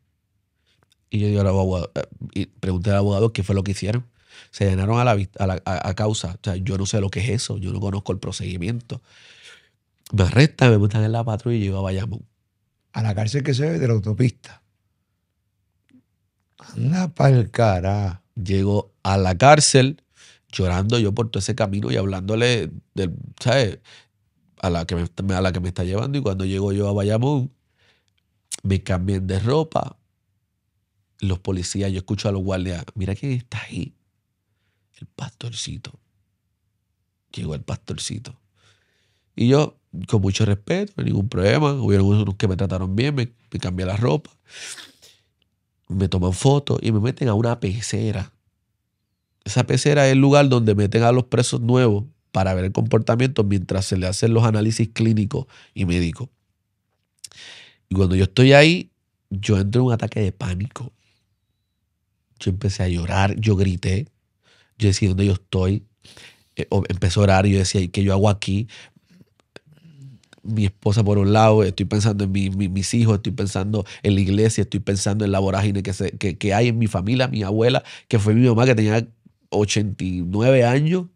Y yo digo al abogado, y pregunté al abogado qué fue lo que hicieron. Se llenaron a causa. O sea, yo no sé lo que es eso. Yo no conozco el procedimiento. Me arrestan, me montan en la patrulla y llego a Bayamón. A la cárcel que se ve de la autopista. Anda pa'l carajo. Llego a la cárcel llorando yo por todo ese camino y hablándole del, ¿sabes? A la que me está llevando. Y cuando llego yo a Bayamón, me cambian de ropa. Los policías, yo escucho a los guardias, mira quién está ahí. El pastorcito. Llegó el pastorcito. Y yo, con mucho respeto, no hay ningún problema. Hubieron unos que me trataron bien, me cambié la ropa. Me toman fotos y me meten a una pecera. Esa pecera es el lugar donde meten a los presos nuevos para ver el comportamiento mientras se le hacen los análisis clínicos y médicos. Y cuando yo estoy ahí, yo entro en un ataque de pánico. Yo empecé a llorar, yo grité. Yo decía, ¿dónde yo estoy? Empecé a orar y yo decía, ¿qué yo hago aquí? Mi esposa por un lado, estoy pensando en mis hijos, estoy pensando en la iglesia, estoy pensando en la vorágine que hay en mi familia, mi abuela, que fue mi mamá que tenía 89 años.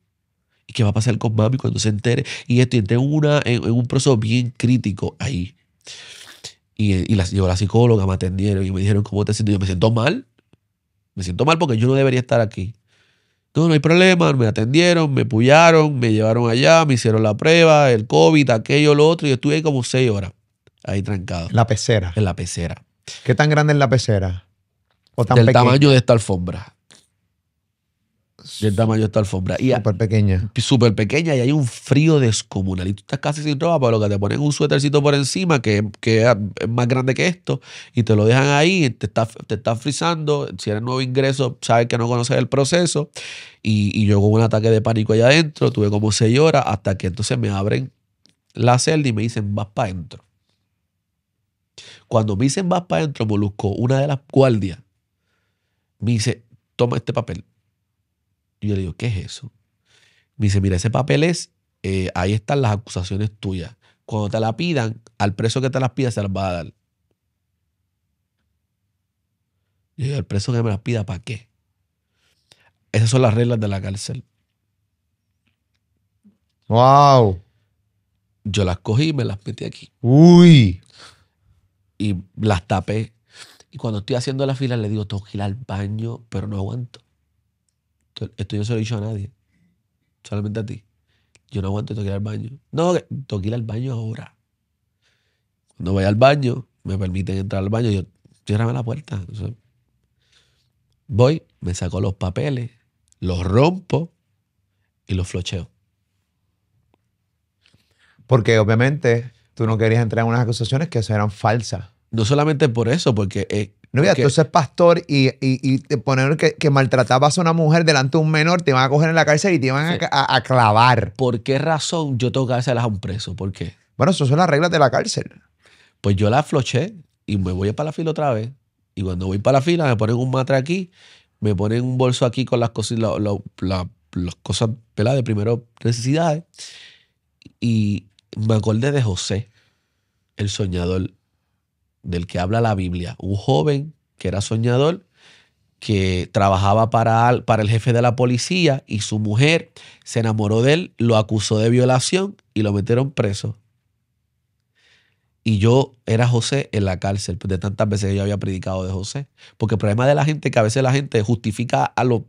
¿Y qué va a pasar con mami cuando se entere? Y entré en un proceso bien crítico ahí. Y llegó la psicóloga, me atendieron y me dijeron, ¿cómo te sientes? Yo me siento mal. Me siento mal porque yo no debería estar aquí. No, no hay problema, me atendieron, me pullaron, me llevaron allá, me hicieron la prueba, el COVID, aquello, lo otro, y estuve ahí como 6 horas, ahí trancado. En la pecera. En la pecera. ¿Qué tan grande es la pecera? ¿O tan Del pequeña? tamaño de esta alfombra. Del tamaño de esta alfombra. Y Súper pequeña. súper pequeña y hay un frío descomunal. Y tú estás casi sin ropa, pero lo que te ponen un suétercito por encima que es más grande que esto y te lo dejan ahí, te está frizando. Si eres nuevo ingreso, sabes que no conoces el proceso. Y yo con un ataque de pánico allá adentro, tuve como 6 horas hasta que entonces me abren la celda y me dicen, vas para adentro. Cuando me dicen, vas para adentro, Molusco, una de las guardias me dice, toma este papel. Y yo le digo, ¿qué es eso? Me dice, mira, ese papel es, ahí están las acusaciones tuyas. Cuando te la pidan, al preso que te las pida se las va a dar. Yo digo, ¿el preso que me las pida para qué? Esas son las reglas de la cárcel. ¡Wow! Yo las cogí y me las metí aquí. ¡Uy! Y las tapé. Y cuando estoy haciendo la fila, le digo, tengo que ir al baño, pero no aguanto. Esto yo no se lo he dicho a nadie. Solamente a ti. Yo no aguanto, tengo que ir al baño. No, tengo que ir al baño ahora. Cuando voy al baño, me permiten entrar al baño. Yo, ciérrame la puerta. Entonces, voy, me saco los papeles, los rompo y los flocheo. Porque obviamente tú no querías entrar en unas acusaciones que eran falsas. No solamente por eso, porque... No, mira, tú eres pastor y te poner que maltratabas a una mujer delante de un menor, te iban a coger en la cárcel y te iban a clavar. ¿Por qué razón yo tengo que dárselas a un preso? ¿Por qué? Bueno, esas son las reglas de la cárcel. Pues yo las floché y me voy para la fila otra vez. Y cuando voy para la fila, me ponen un matre aquí, me ponen un bolso aquí con las cosas, las cosas, ¿verdad?, de primero necesidades. Y me acordé de José, el soñador, del que habla la Biblia. Un joven que era soñador, que trabajaba para el jefe de la policía, y su mujer se enamoró de él, lo acusó de violación y lo metieron preso. Y yo era José en la cárcel, de tantas veces que yo había predicado de José. Porque el problema de la gente es que a veces la gente justifica a los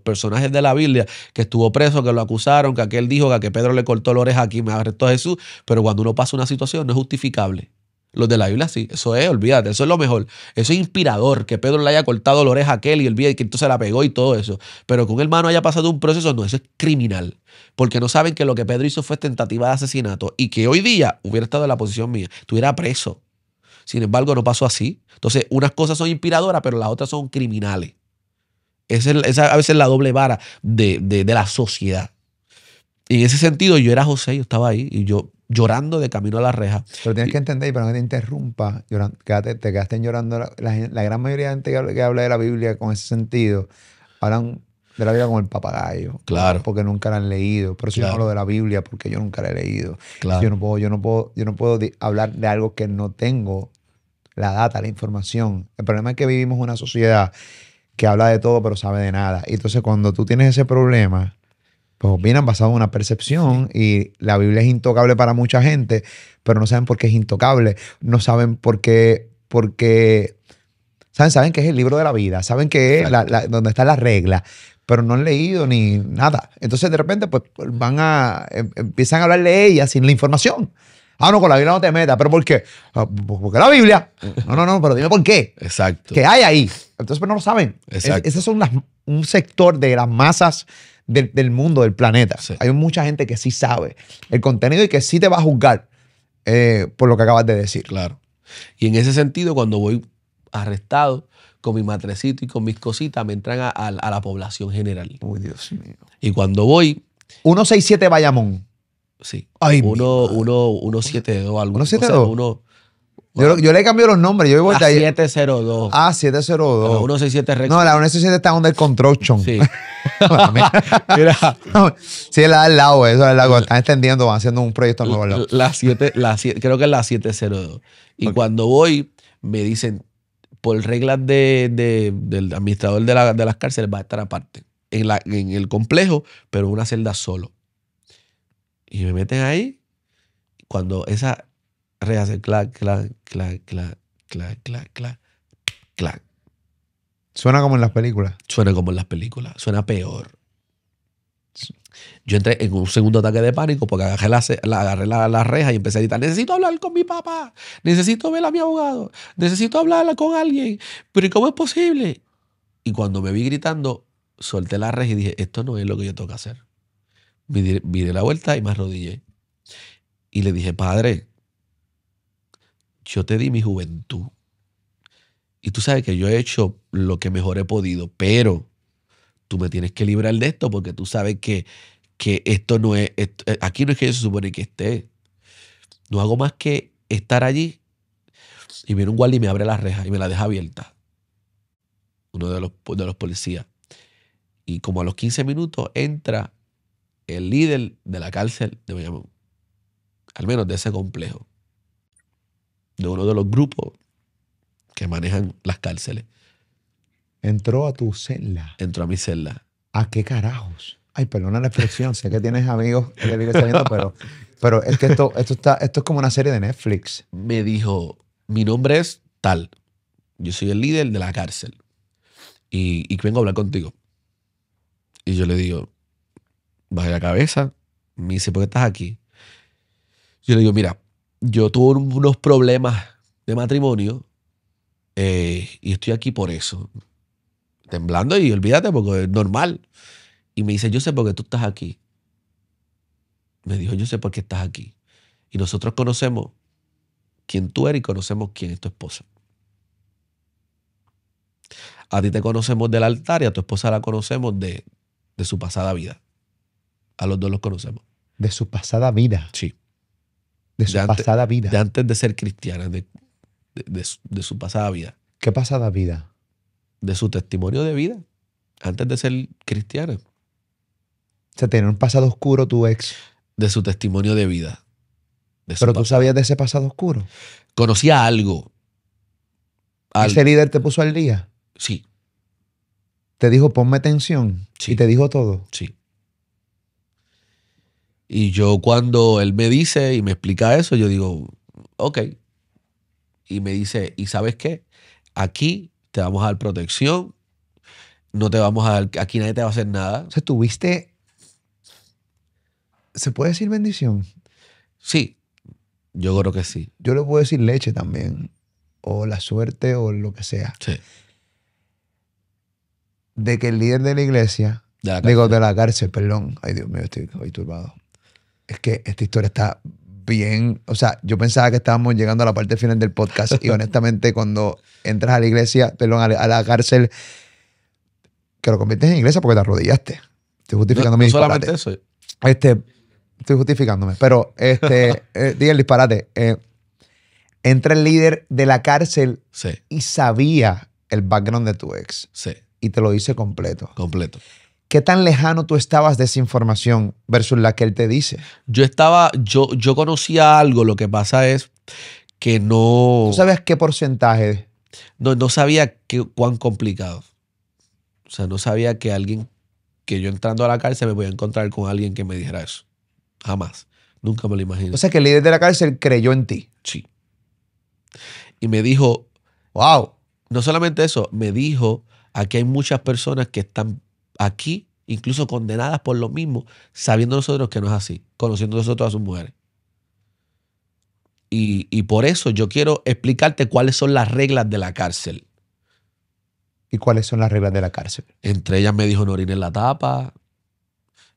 personajes de la Biblia, que estuvo preso, que lo acusaron, que aquel dijo, que a que Pedro le cortó la oreja aquí, me arrestó a Jesús. Pero cuando uno pasa una situación no es justificable. Los de la Biblia sí, eso es, olvídate, eso es lo mejor. Eso es inspirador, que Pedro le haya cortado la oreja a aquel y olvídate que entonces la pegó y todo eso. Pero que un hermano haya pasado un proceso, no, eso es criminal. Porque no saben que lo que Pedro hizo fue tentativa de asesinato y que hoy día hubiera estado en la posición mía, estuviera preso. Sin embargo, no pasó así. Entonces, unas cosas son inspiradoras, pero las otras son criminales. Esa a veces es la doble vara de la sociedad. Y en ese sentido, yo era José, yo estaba ahí y yo llorando de camino a la reja. Pero tienes que entender, y para que te interrumpa, te quedaste llorando. La gran mayoría de gente que habla de la Biblia con ese sentido, hablan de la Biblia como el papagayo. Claro. Porque nunca la han leído. Por eso yo no Claro. hablo de la Biblia, porque yo nunca la he leído. Claro. Yo no puedo hablar de algo que no tengo la data, la información. El problema es que vivimos una sociedad que habla de todo, pero sabe de nada. Y entonces, cuando tú tienes ese problema, pues opinan basado en una percepción, y la Biblia es intocable para mucha gente, pero no saben por qué es intocable. No saben por qué, saben que es el libro de la vida, saben que es donde está la regla, pero no han leído ni nada. Entonces, de repente, pues empiezan a hablar de ella sin la información. Ah, no, con la Biblia no te metas. ¿Pero por qué? Porque la Biblia. No, pero dime por qué. Exacto. ¿Qué hay ahí? Entonces, pues no lo saben. Exacto. Esos son un sector de las masas del mundo, del planeta. Sí. Hay mucha gente que sí sabe el contenido y que sí te va a juzgar por lo que acabas de decir. Claro. Y en ese sentido, cuando voy arrestado con mi matrecito y con mis cositas, me entran a la población general. Uy, Dios mío. Y cuando voy, 167 Bayamón. sí, Ay, 172 algo. 172. Yo le cambio los nombres. Yo voy a de ahí. 702. 702. 167 Rex. No, la 167 está under construction. Sí. Mira. Sí, es la del lado, eso es la que están extendiendo, van haciendo un proyecto nuevo al lado. Creo que es la 702. Y Ok. cuando voy, me dicen, por reglas del administrador de las cárceles, va a estar aparte, en el complejo, pero en una celda solo. Y me meten ahí, cuando esa reja hace clac, clac, clac, clac, clac, clac, clac, clac. Suena como en las películas. Suena como en las películas, suena peor. Yo entré en un segundo ataque de pánico porque agarré la reja y empecé a gritar: necesito hablar con mi papá, necesito ver a mi abogado, necesito hablar con alguien, pero ¿y cómo es posible? Y cuando me vi gritando, solté la reja y dije: esto no es lo que yo tengo que hacer. Miré la vuelta y me arrodillé. Y le dije: Padre, yo te di mi juventud. Y tú sabes que yo he hecho lo que mejor he podido, pero tú me tienes que librar de esto porque tú sabes que esto no es, aquí no es que yo se supone que esté. No hago más que estar allí. Y viene un guardia y me abre la reja y me la deja abierta. Uno de los policías. Y como a los 15 minutos entra el líder de la cárcel de Bayamón. Al menos de ese complejo. De uno de los grupos que manejan las cárceles. Entró a tu celda. Entró a mi celda. ¿A qué carajos? Ay, perdona la expresión. Sé que tienes amigos que te vienen saliendo, pero es que esto es como una serie de Netflix. Me dijo: mi nombre es tal. Yo soy el líder de la cárcel. Y vengo a hablar contigo. Y yo le digo: bajé la cabeza. Me dice: ¿por qué estás aquí? Yo le digo: mira, yo tuve unos problemas de matrimonio y estoy aquí por eso. Temblando, y olvídate porque es normal. Y me dice: yo sé por qué tú estás aquí. Me dijo: yo sé por qué estás aquí. Y nosotros conocemos quién tú eres y conocemos quién es tu esposa. A ti te conocemos del altar y a tu esposa la conocemos de su pasada vida. A los dos los conocemos. De su pasada vida. Sí. De su pasada vida. De antes de ser cristiana, de su pasada vida. ¿Qué pasada vida? De su testimonio de vida, antes de ser cristiana. O sea, tenía un pasado oscuro tu ex. De su testimonio de vida. De su Pero tú papá. sabías de ese pasado oscuro. Conocía algo. Ese líder te puso al día. Sí, Te dijo, ponme tensión. Sí. Y te dijo todo. sí. Y yo cuando él me dice y me explica eso, yo digo, ok. Y me dice, ¿y sabes qué? Aquí te vamos a dar protección, no te vamos a dar, aquí nadie te va a hacer nada. O sea, tuviste... ¿Se puede decir bendición? Sí, yo creo que sí. Yo le puedo decir leche también. O la suerte o lo que sea. Sí. De que el líder de la iglesia... De la Digo, cárcel. de la cárcel, perdón. Ay, Dios mío, estoy turbado. Es que esta historia está bien... O sea, yo pensaba que estábamos llegando a la parte final del podcast y honestamente cuando entras a la iglesia, perdón, a la cárcel, que lo conviertes en iglesia porque te arrodillaste. Estoy justificando mi No disparate. solamente eso. Estoy justificándome, pero diga el disparate. Entra el líder de la cárcel Sí, y sabía el background de tu ex sí, y te lo dice completo. completo. ¿Qué tan lejano tú estabas de esa información versus la que él te dice? Yo conocía algo, lo que pasa es que no, ¿Tú sabes qué porcentaje? no sabía cuán complicado. O sea, no sabía que alguien, que yo entrando a la cárcel me voy a encontrar con alguien que me dijera eso. Jamás. Nunca me lo imaginé. O sea, que el líder de la cárcel creyó en ti. Sí. Y me dijo, ¡Wow! no solamente eso, me dijo, aquí hay muchas personas que están aquí, incluso condenadas por lo mismo, sabiendo nosotros que no es así, conociendo nosotros a sus mujeres. Y por eso yo quiero explicarte cuáles son las reglas de la cárcel. ¿Y cuáles son las reglas de la cárcel? Entre ellas me dijo no orines en la tapa,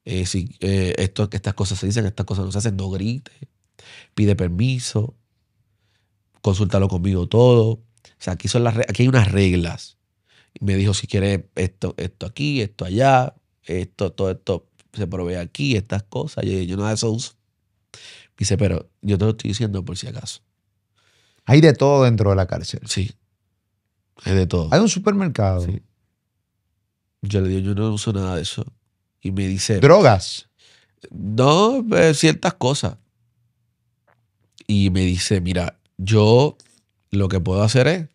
estas cosas se dicen, estas cosas no se hacen, no grites, pide permiso, consúltalo conmigo todo. O sea, aquí hay unas reglas. Y me dijo, si quieres esto aquí, esto allá, todo esto se provee aquí, estas cosas. Yo nada de eso uso. Dice, pero yo te lo estoy diciendo por si acaso. Hay de todo dentro de la cárcel. Sí, es de todo. Hay un supermercado. Sí. Yo le digo, yo no uso nada de eso. Y me dice, Drogas. no, ciertas cosas. Y me dice, mira, yo lo que puedo hacer es,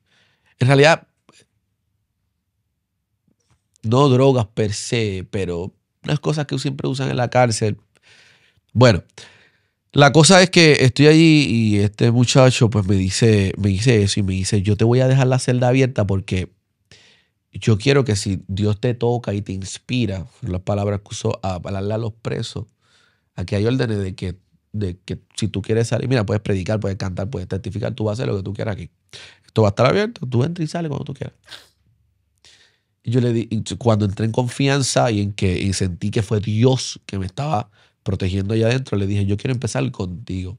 en realidad, no drogas per se, pero unas cosas que siempre usan en la cárcel. Bueno, la cosa es que estoy allí y este muchacho pues me dice eso y me dice, yo te voy a dejar la celda abierta porque yo quiero que si Dios te toca y te inspira, las palabras que usó, a hablarle a los presos, aquí hay órdenes de que si tú quieres salir, mira, puedes predicar, puedes cantar, puedes testificar, tú vas a hacer lo que tú quieras aquí. Esto va a estar abierto, tú entras y sales cuando tú quieras. Y yo le di, cuando entré en confianza y sentí que fue Dios que me estaba protegiendo allá adentro, le dije, yo quiero empezar contigo.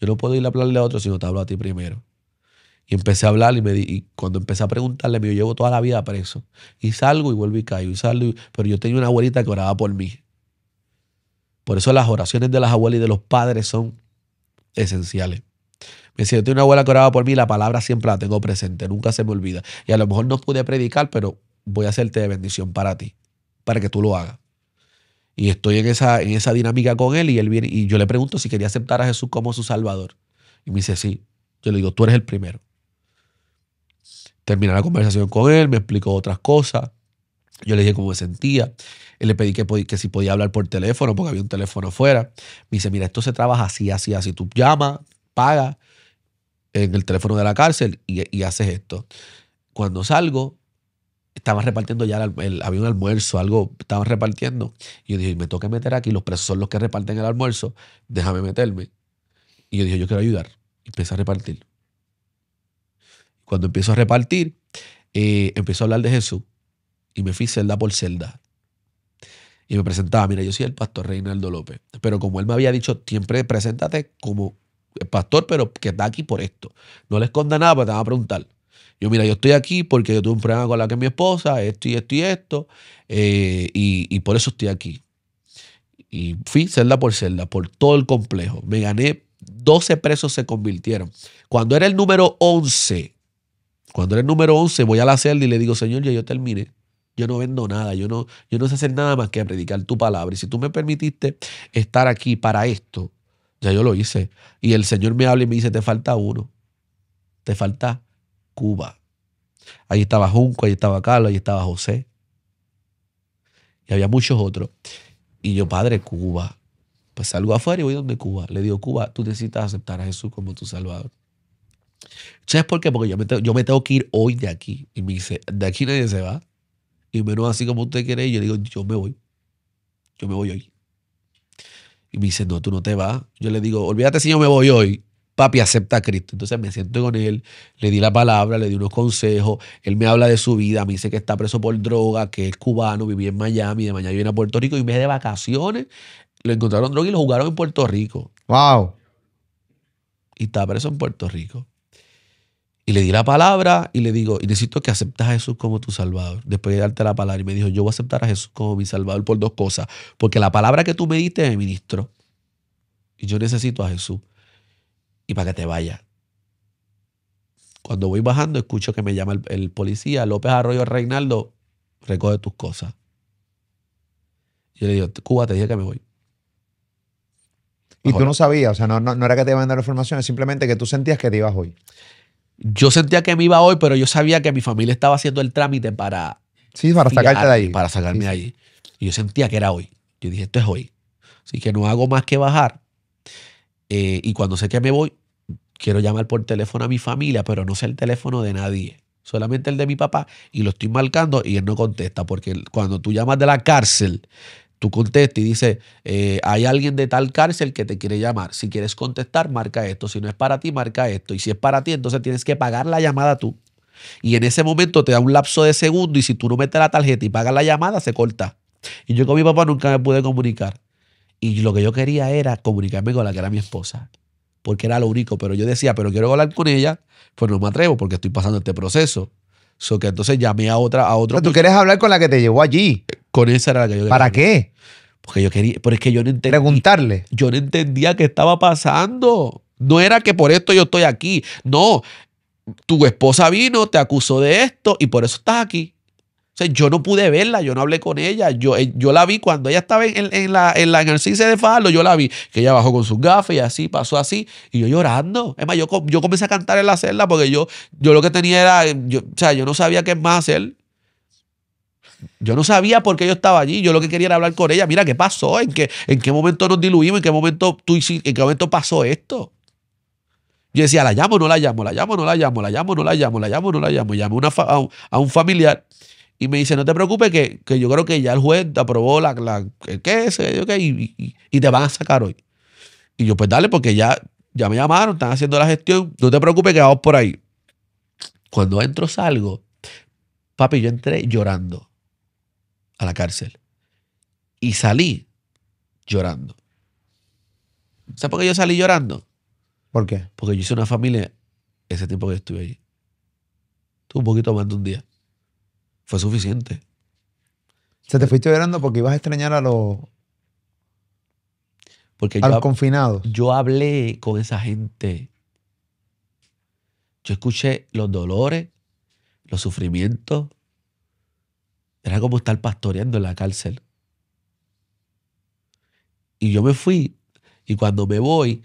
Yo no puedo ir a hablarle a otro si no te hablo a ti primero. Y empecé a hablar y cuando empecé a preguntarle, yo llevo toda la vida preso. Y salgo y vuelvo y caigo. Pero yo tenía una abuelita que oraba por mí. Por eso las oraciones de las abuelas y de los padres son esenciales. Me decía, yo tengo una abuela que oraba por mí, la palabra siempre la tengo presente, nunca se me olvida. Y a lo mejor no pude predicar, pero voy a hacerte de bendición para ti, para que tú lo hagas. Y estoy en esa dinámica con él y él viene y yo le pregunto si quería aceptar a Jesús como su Salvador. Y me dice, sí. Yo le digo, tú eres el primero. Terminé la conversación con él, me explicó otras cosas. Yo le dije cómo me sentía. Él le pedí que si podía hablar por teléfono, porque había un teléfono afuera. Me dice, mira, esto se trabaja así, así, así. Tú llamas, pagas en el teléfono de la cárcel y haces esto. Cuando salgo, estaban repartiendo ya, había un almuerzo, algo, estaban repartiendo. Y yo dije, me toca meter aquí, los presos son los que reparten el almuerzo, déjame meterme. Y yo dije, yo quiero ayudar. Y empecé a repartir. Cuando empiezo a repartir, empiezo a hablar de Jesús. Y me fui celda por celda. Y me presentaba, mira, yo soy el pastor Reinaldo López. Pero como él me había dicho, siempre preséntate como el pastor, pero que está aquí por esto. No le esconda nada, porque te van a preguntar. Yo, mira, yo estoy aquí porque yo tuve un problema con la que es mi esposa, esto y esto y esto, y por eso estoy aquí. Y fui celda por todo el complejo. Me gané, 12 presos se convirtieron. Cuando era el número 11, Cuando era el número 11, voy a la celda y le digo, Señor, ya yo terminé. Yo no vendo nada, yo no sé hacer nada más que predicar tu palabra. Y si tú me permitiste estar aquí para esto, ya yo lo hice. Y el Señor me habla y me dice, te falta uno. Te falta Cuba. Ahí estaba Junco, ahí estaba Carlos, ahí estaba José. Y había muchos otros. Y yo, Padre, Cuba. Pues salgo afuera y voy donde Cuba. Le digo, Cuba, tú necesitas aceptar a Jesús como tu Salvador. ¿Sabes por qué? Porque yo me tengo que ir hoy de aquí. Y me dice, de aquí nadie se va. Y menos así como usted quiere. Y yo digo, yo me voy. Yo me voy hoy. Y me dice, no, tú no te vas. Yo le digo, olvídate si yo me voy hoy. Papi, acepta a Cristo. Entonces me siento con él, le di la palabra, le di unos consejos. Él me habla de su vida, me dice que está preso por droga, que es cubano, vivía en Miami, de Miami viene a Puerto Rico y me de vacaciones. Lo encontraron droga y lo jugaron en Puerto Rico. Wow. Y está preso en Puerto Rico. Y le di la palabra y le digo, y necesito que aceptes a Jesús como tu Salvador. Después de darte la palabra, y me dijo, yo voy a aceptar a Jesús como mi Salvador por dos cosas. Porque la palabra que tú me diste me ministró. Y yo necesito a Jesús. Y para que te vayas. Cuando voy bajando, escucho que me llama el policía, López Arroyo Reinaldo, recoge tus cosas. Yo le digo, Cuba, te dije que me voy. Y tú no sabías, o sea, no era que te iban a dar información, es simplemente que tú sentías que te ibas hoy. Yo sentía que me iba hoy, pero yo sabía que mi familia estaba haciendo el trámite para... Sí, para sacarte de ahí. Para sacarme Sí, de sí. allí. Y yo sentía que era hoy. Yo dije, esto es hoy. Así que no hago más que bajar. Y cuando sé que me voy, quiero llamar por teléfono a mi familia, pero no sé el teléfono de nadie. Solamente el de mi papá. Y lo estoy marcando y él no contesta. Porque cuando tú llamas de la cárcel, tú contestas y dices, hay alguien de tal cárcel que te quiere llamar. Si quieres contestar, marca esto. Si no es para ti, marca esto. Y si es para ti, entonces tienes que pagar la llamada tú. Y en ese momento te da un lapso de segundo y si tú no metes la tarjeta y pagas la llamada, se corta. Y yo con mi papá nunca me pude comunicar. Y lo que yo quería era comunicarme con la que era mi esposa. Porque era lo único. Pero yo decía, pero quiero hablar con ella. Pues no me atrevo porque estoy pasando este proceso. So que entonces llamé a otro. Pero tú quieres hablar con la que te llevó allí. Con esa era la que yo quería. ¿Para qué? Porque yo quería, pero es que yo no entendía. Preguntarle. Yo no entendía qué estaba pasando. No era que por esto yo estoy aquí. No, tu esposa vino, te acusó de esto y por eso estás aquí. O sea, yo no pude verla, yo no hablé con ella. Yo la vi cuando ella estaba en el CICE de Fajardo, yo la vi. Que ella bajó con sus gafas y así, pasó así. Y yo llorando. Es más, yo comencé a cantar en la celda porque yo lo que tenía era, o sea, yo no sabía qué más hacer. Yo no sabía por qué yo estaba allí. Yo lo que quería era hablar con ella. Mira, ¿qué pasó? ¿En qué momento nos diluimos? ¿En qué momento en qué momento pasó esto? Yo decía, la llamo, no la llamo, la llamo, no la llamo, la llamo, no la llamo, la llamo, no la llamo. Llamé a un familiar y me dice, no te preocupes que yo creo que ya el juez aprobó el caso y te van a sacar hoy. Y yo, pues dale, porque ya me llamaron, están haciendo la gestión. No te preocupes que vamos por ahí. Cuando entro salgo, papi, yo entré llorando a la cárcel. Y salí llorando. ¿Sabes por qué yo salí llorando? ¿Por qué? Porque yo hice una familia ese tiempo que estuve allí. Estuve un poquito más de un día. Fue suficiente. Se te fuiste llorando porque ibas a extrañar a los Porque confinados. yo hablé con esa gente. Yo escuché los dolores, los sufrimientos. Era como estar pastoreando en la cárcel. Y yo me fui. Y cuando me voy,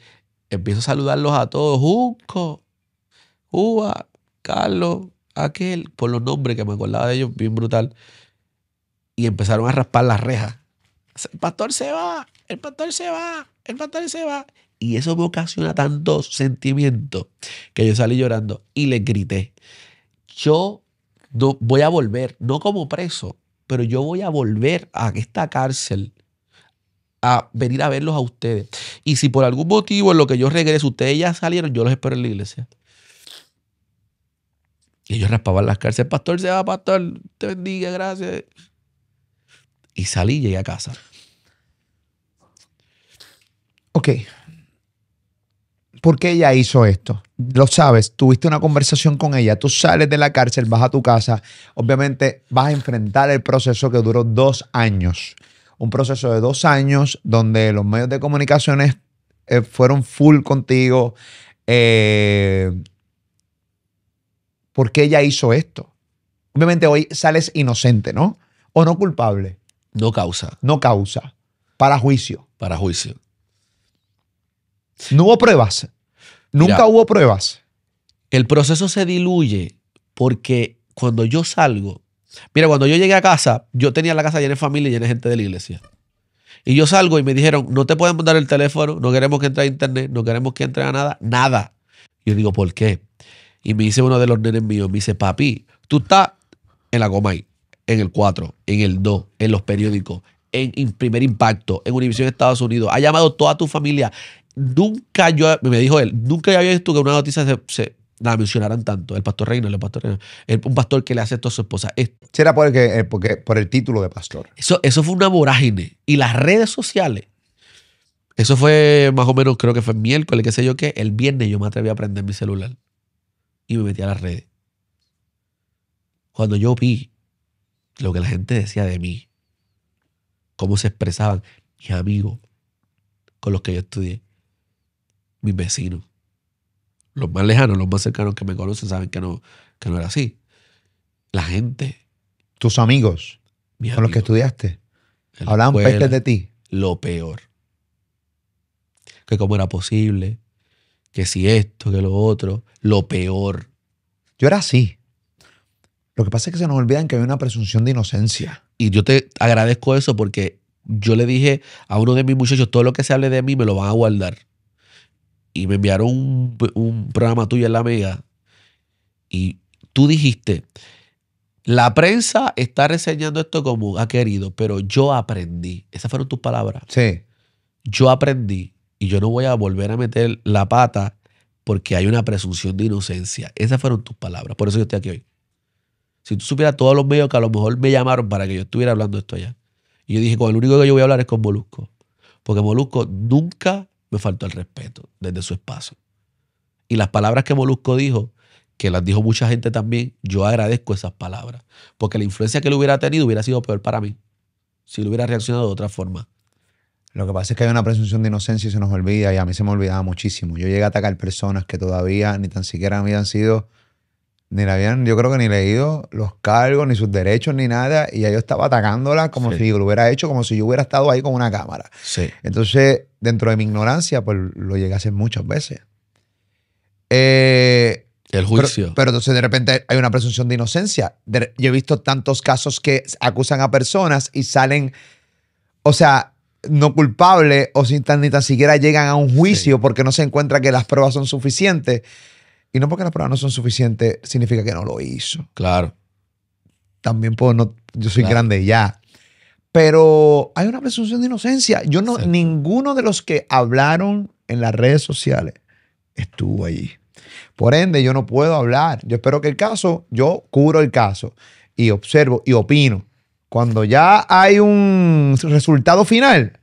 empiezo a saludarlos a todos. Junco, Uva, Carlos, aquel, por los nombres que me acordaba de ellos, bien brutal. Y empezaron a raspar las rejas. El pastor se va, el pastor se va, el pastor se va. Y eso me ocasiona tantos sentimientos que yo salí llorando y les grité. Yo no voy a volver, no como preso, pero yo voy a volver a esta cárcel a venir a verlos a ustedes. Y si por algún motivo en lo que yo regreso, ustedes ya salieron, yo los espero en la iglesia. Y ellos raspaban las cárceles. Pastor se va, pastor, te bendiga, gracias. Y salí y llegué a casa. Ok. ¿Por qué ella hizo esto? Lo sabes, tuviste una conversación con ella, tú sales de la cárcel, vas a tu casa, obviamente vas a enfrentar el proceso que duró 2 años. Un proceso de 2 años donde los medios de comunicaciones fueron full contigo. ¿Por qué ella hizo esto? Obviamente hoy sales inocente, ¿no? O no culpable. No causa. No causa. Para juicio. Para juicio. No hubo pruebas. Nunca Mira, hubo pruebas. el proceso se diluye porque cuando yo salgo, mira, cuando yo llegué a casa, yo tenía la casa llena de familia y llena de gente de la iglesia. Y yo salgo y me dijeron, no te podemos dar el teléfono, no queremos que entre a internet, no queremos que entre a nada, nada. Y yo digo, ¿por qué? Y me dice uno de los nenes míos, me dice, papi, tú estás en la Comay, en el 4, en el 2, en los periódicos, en Primer Impacto, en Univisión Estados Unidos, ha llamado toda tu familia. Nunca yo, me dijo él, nunca había visto que una noticia la mencionaran tanto. El pastor Reynolds, un pastor que le hace esto a su esposa. Sí, era por el título de pastor. Eso fue una vorágine. Y las redes sociales, eso fue más o menos, creo que fue miércoles, qué sé yo qué. El viernes yo me atreví a prender mi celular y me metí a las redes. Cuando yo vi lo que la gente decía de mí, cómo se expresaban mis amigos con los que yo estudié, mis vecinos, los más lejanos, los más cercanos que me conocen saben que no era así. La gente, Tus amigos mis con los que amigos, estudiaste en la hablaban escuela, pestes de ti. lo peor. Que cómo era posible, que si esto, que lo otro, lo peor. Yo era así. Lo que pasa es que se nos olvidan que hay una presunción de inocencia. Y yo te agradezco eso porque yo le dije a uno de mis muchachos, todo lo que se hable de mí me lo van a guardar. Y me enviaron un programa tuyo en La Mega y tú dijiste, la prensa está reseñando esto como ha querido, pero yo aprendí. Esas fueron tus palabras. Sí. Yo aprendí y yo no voy a volver a meter la pata porque hay una presunción de inocencia. Esas fueron tus palabras. Por eso yo estoy aquí hoy. Si tú supieras todos los medios que a lo mejor me llamaron para que yo estuviera hablando esto allá. Y yo dije, con el único que yo voy a hablar es con Molusco. Porque Molusco nunca me faltó el respeto desde su espacio. Y las palabras que Molusco dijo, que las dijo mucha gente también, yo agradezco esas palabras. Porque la influencia que él hubiera tenido hubiera sido peor para mí. Si él hubiera reaccionado de otra forma. Lo que pasa es que hay una presunción de inocencia y se nos olvida, y a mí se me olvidaba muchísimo. Yo llegué a atacar personas que todavía ni tan siquiera habían sido, ni le habían, yo creo que ni leído los cargos, ni sus derechos, ni nada, y ya yo estaba atacándola como Sí. si lo hubiera hecho, como si yo hubiera estado ahí con una cámara. Sí. Entonces, dentro de mi ignorancia, pues lo llegué a hacer muchas veces. El juicio. Pero entonces de repente hay una presunción de inocencia. Yo he visto tantos casos que acusan a personas y salen, o sea, no culpables o ni tan siquiera llegan a un juicio porque no se encuentra que las pruebas son suficientes. Y no porque las pruebas no son suficientes significa que no lo hizo. Claro. También yo soy Claro. grande ya. Pero hay una presunción de inocencia. Sí. Ninguno de los que hablaron en las redes sociales estuvo allí. Por ende, yo no puedo hablar. Yo espero que yo cubro el caso y observo y opino. Cuando ya hay un resultado final,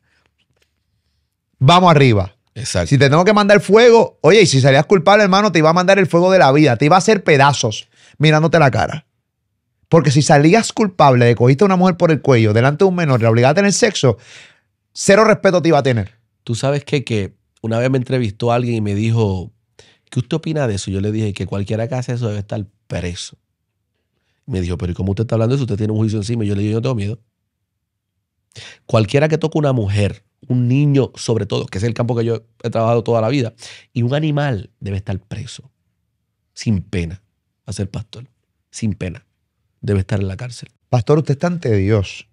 vamos arriba. Exacto. Si te tengo que mandar fuego, oye, y si salías culpable, hermano, te iba a mandar el fuego de la vida. Te iba a hacer pedazos mirándote la cara. Porque si salías culpable de cogiste a una mujer por el cuello delante de un menor y la obligada a tener sexo, cero respeto te iba a tener. Tú sabes que una vez me entrevistó a alguien y me dijo, ¿qué usted opina de eso? Yo le dije que cualquiera que hace eso debe estar preso. Me dijo, pero ¿y cómo usted está hablando de eso? Usted tiene un juicio encima. Y yo le dije, yo no tengo miedo. Cualquiera que toque una mujer, un niño sobre todo, que es el campo que yo he trabajado toda la vida, y un animal debe estar preso. Sin pena. Va a ser pastor. Sin pena. Debe estar en la cárcel. Pastor, usted está ante Dios.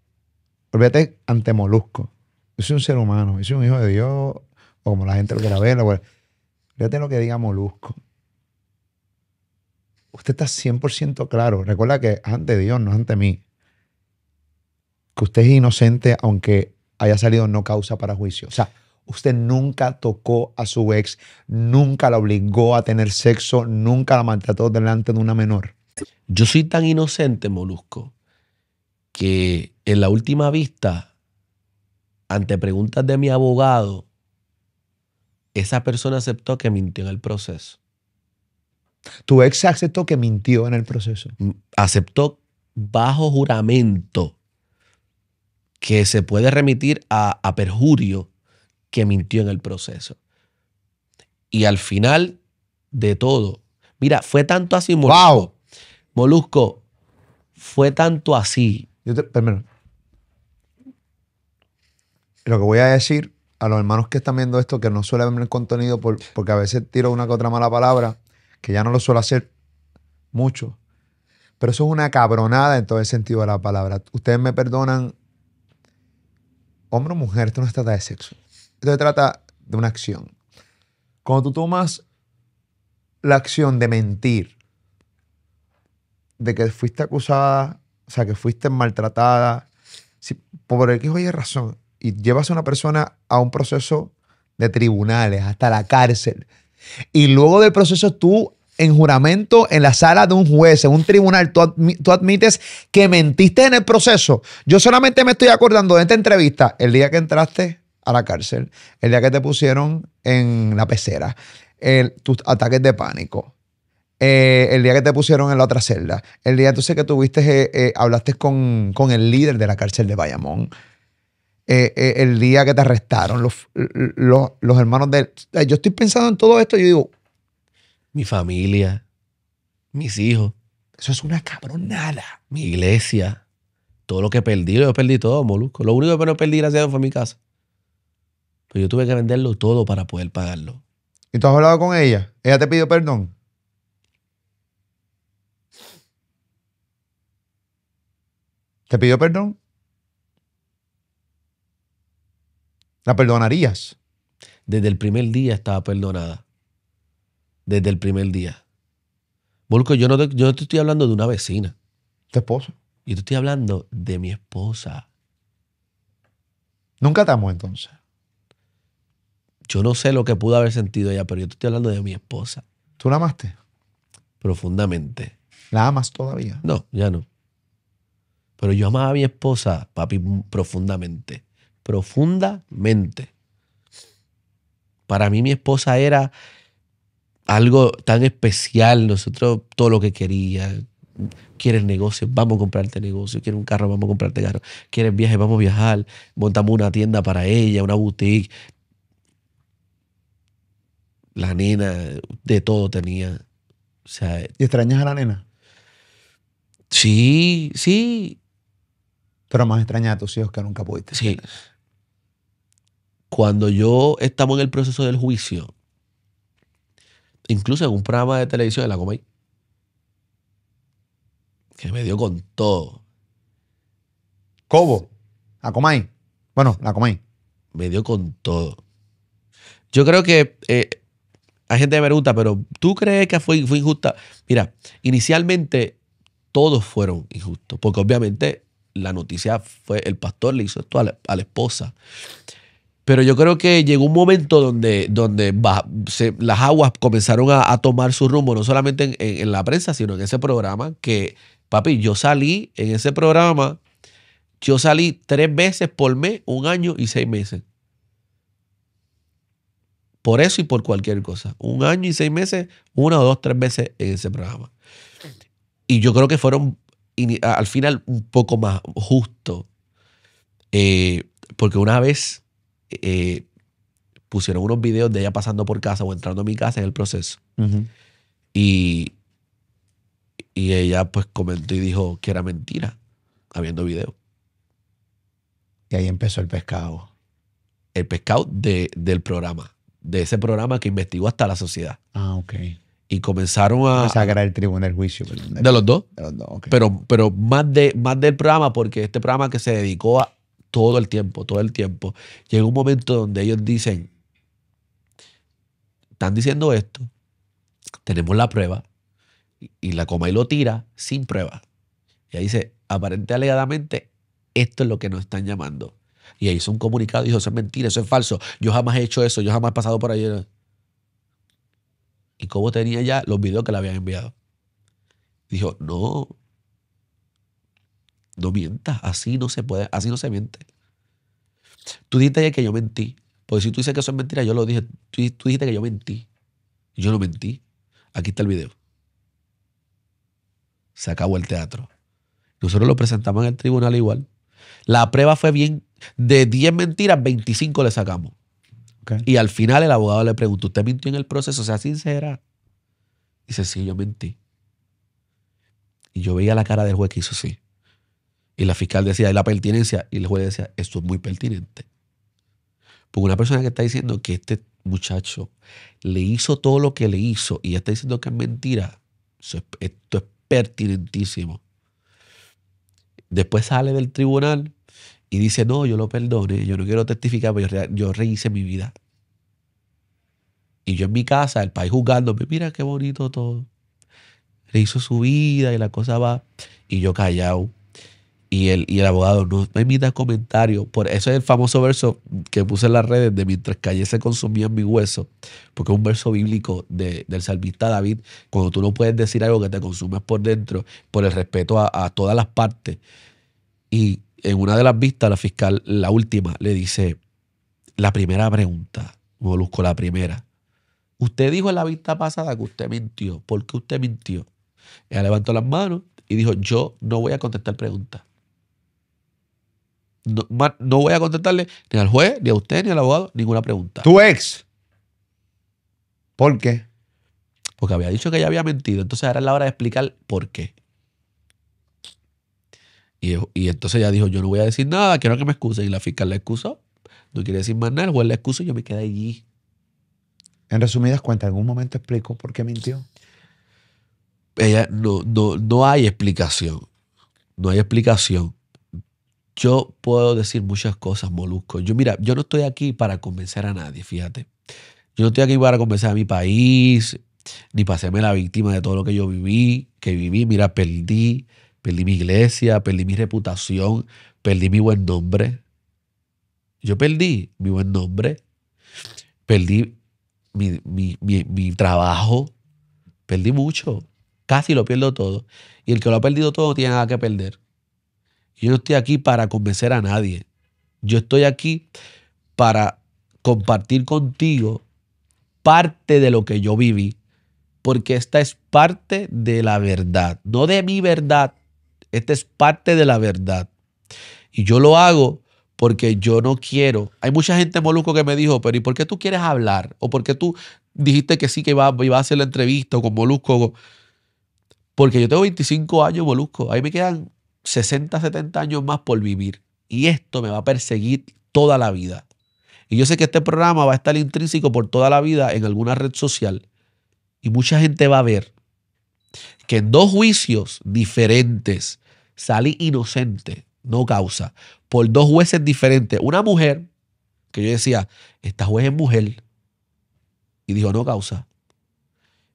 Olvídate ante Molusco. Yo soy un ser humano. Yo soy un hijo de Dios. O como la gente lo quiera ver. Olvídate lo que diga Molusco. Usted está 100% claro. Recuerda que es ante Dios, no es ante mí. Que usted es inocente aunque haya salido no causa para juicio. O sea, usted nunca tocó a su ex, nunca la obligó a tener sexo, nunca la maltrató delante de una menor. Yo soy tan inocente, Molusco, que en la última vista, ante preguntas de mi abogado, esa persona aceptó que mintió en el proceso. Tu ex aceptó que mintió en el proceso. Aceptó bajo juramento que se puede remitir a perjurio que mintió en el proceso. Y al final de todo, mira, fue tanto así, Molusco, ¡Wow! Molusco, fue tanto así. Primero, lo que voy a decir a los hermanos que están viendo esto, que no suelen ver el contenido porque a veces tiro una que otra mala palabra, que ya no lo suelo hacer mucho, pero eso es una cabronada en todo el sentido de la palabra. Ustedes me perdonan, hombre o mujer, esto no se trata de sexo. Esto se trata de una acción. Cuando tú tomas la acción de mentir, de que fuiste acusada, o sea, que fuiste maltratada, por X o Y razón, y llevas a una persona a un proceso de tribunales, hasta la cárcel, y luego del proceso tú, en juramento, en la sala de un juez, en un tribunal, tú admites que mentiste en el proceso. Yo solamente me estoy acordando de esta entrevista, el día que entraste a la cárcel, el día que te pusieron en la pecera, tus ataques de pánico, el día que te pusieron en la otra celda, el día entonces que tuviste, hablaste con el líder de la cárcel de Bayamón, el día que te arrestaron, los hermanos de... Yo estoy pensando en todo esto y yo digo... Mi familia, mis hijos. Eso es una cabronada. Mi iglesia, todo lo que perdí, yo perdí todo, Molusco. Lo único que no perdí, gracias a Dios, fue mi casa. Pero yo tuve que venderlo todo para poder pagarlo. ¿Y tú has hablado con ella? ¿Ella te pidió perdón? ¿Te pidió perdón? ¿La perdonarías? Desde el primer día estaba perdonada. Desde el primer día. Molusco, yo no te estoy hablando de una vecina. ¿Tu esposa? Yo te estoy hablando de mi esposa. ¿Nunca te amó entonces? Yo no sé lo que pudo haber sentido ella, pero yo te estoy hablando de mi esposa. ¿Tú la amaste? Profundamente. ¿La amas todavía? No, ya no. Pero yo amaba a mi esposa, papi, profundamente. Profundamente. Para mí mi esposa era algo tan especial. Nosotros todo lo que quería. ¿Quieres negocio? Vamos a comprarte negocio. ¿Quieres un carro? Vamos a comprarte carro. ¿Quieres viaje? Vamos a viajar. Montamos una tienda para ella, una boutique. La nena, de todo tenía. O sea, ¿Y extrañas a la nena? sí, sí. Pero más extrañas a tus hijos que nunca pudiste. Sí. Cuando yo estamos en el proceso del juicio, incluso en un programa de televisión de la Comay, que me dio con todo. ¿Cobo? ¿La Comay? Bueno, la Comay. Me dio con todo. Yo creo que hay gente que me pregunta, pero ¿tú crees que fue injusta? Mira, inicialmente todos fueron injustos, porque obviamente la noticia fue el pastor le hizo esto a la esposa. Pero yo creo que llegó un momento donde las aguas comenzaron a tomar su rumbo, no solamente en la prensa, sino en ese programa, que, papi, yo salí en ese programa, yo salí 3 veces por mes, 1 año y 6 meses. Por eso y por cualquier cosa. 1 año y 6 meses, 1 o 2, 3 veces en ese programa. Y yo creo que fueron al final un poco más justos. Porque una vez pusieron unos videos de ella pasando por casa o entrando a mi casa en el proceso. Uh-huh. Y ella pues comentó y dijo que era mentira, habiendo video. Y ahí empezó el pescado. El pescado del programa. De ese programa que investigó hasta la sociedad. Ah, ok. Y comenzaron a... Pensaba que era el tribunal del juicio. ¿De los dos? De los dos, ok. Pero más del programa, porque este programa que se dedicó a todo el tiempo, llegó un momento donde ellos dicen, están diciendo esto, tenemos la prueba, y la Comay lo tira sin prueba. Y ahí dice, aparentemente, alegadamente, esto es lo que nos están llamando. Y ahí hizo un comunicado y dijo, eso es mentira, eso es falso, yo jamás he hecho eso, yo jamás he pasado por ahí. Y Cobo tenía ya los videos que le habían enviado. Dijo, no mientas, así no se puede, así no se miente. Tú dijiste ayer que yo mentí, porque si tú dices que eso es mentira, yo lo dije, tú dijiste que yo mentí. Yo no mentí. Aquí está el video. Se acabó el teatro. Nosotros lo presentamos en el tribunal igual. La prueba fue bien, de 10 mentiras, 25 le sacamos. Okay. Y al final el abogado le preguntó, ¿usted mintió en el proceso? Sea sincera. Dice, sí, yo mentí. Y yo veía la cara del juez que hizo así. Y la fiscal decía, ¿y la pertinencia? Y el juez decía, esto es muy pertinente. Porque una persona que está diciendo que este muchacho le hizo todo lo que le hizo y está diciendo que es mentira, esto es pertinentísimo. Después sale del tribunal y dice, no, yo lo perdoné, yo no quiero testificar, pero yo rehice mi vida. Y yo en mi casa, el país juzgándome, mira qué bonito todo. Rehizo su vida y la cosa va. Y yo callado. Y el abogado no me emita comentarios. Por eso es el famoso verso que puse en las redes de mientras callé se consumían mi hueso. Porque es un verso bíblico del salmista David. Cuando tú no puedes decir algo que te consumes por dentro, por el respeto a todas las partes. Y en una de las vistas, la fiscal, la última, le dice, la primera pregunta, Molusco, la primera. Usted dijo en la vista pasada que usted mintió. ¿Por qué usted mintió? Ella levantó las manos y dijo, yo no voy a contestar preguntas. No voy a contestarle ni al juez, ni a usted, ni al abogado, ninguna pregunta. ¿Tu ex? ¿Por qué? Porque había dicho que ella había mentido. Entonces ahora es la hora de explicar por qué. Y entonces ella dijo, yo no voy a decir nada, quiero que me excusen. Y la fiscal la excusó. No quiere decir más nada, el juez la excusó y yo me quedé allí. En resumidas cuentas, ¿en algún momento explicó por qué mintió? Ella no hay explicación. No hay explicación. Yo puedo decir muchas cosas, Molusco. Mira, yo no estoy aquí para convencer a nadie, fíjate. Yo no estoy aquí para convencer a mi país, ni para hacerme la víctima de todo lo que yo viví, Mira, perdí mi iglesia, perdí mi reputación, perdí mi buen nombre. Yo perdí mi buen nombre, perdí mi trabajo, perdí mucho, casi lo pierdo todo. Y el que lo ha perdido todo no tiene nada que perder. Yo no estoy aquí para convencer a nadie. Yo estoy aquí para compartir contigo parte de lo que yo viví, porque esta es parte de la verdad, no de mi verdad. Esta es parte de la verdad. Y yo lo hago porque yo no quiero. Hay mucha gente, Molusco, que me dijo, pero ¿y por qué tú quieres hablar? ¿O por qué tú dijiste que sí, que iba a hacer la entrevista con Molusco? Porque yo tengo 25 años, Molusco. Ahí me quedan 60, 70 años más por vivir. Y esto me va a perseguir toda la vida. Y yo sé que este programa va a estar intrínseco por toda la vida en alguna red social. Y mucha gente va a ver que en 2 juicios diferentes salí inocente, no causa, por 2 jueces diferentes. Una mujer, que yo decía, esta juez es mujer, y dijo no causa.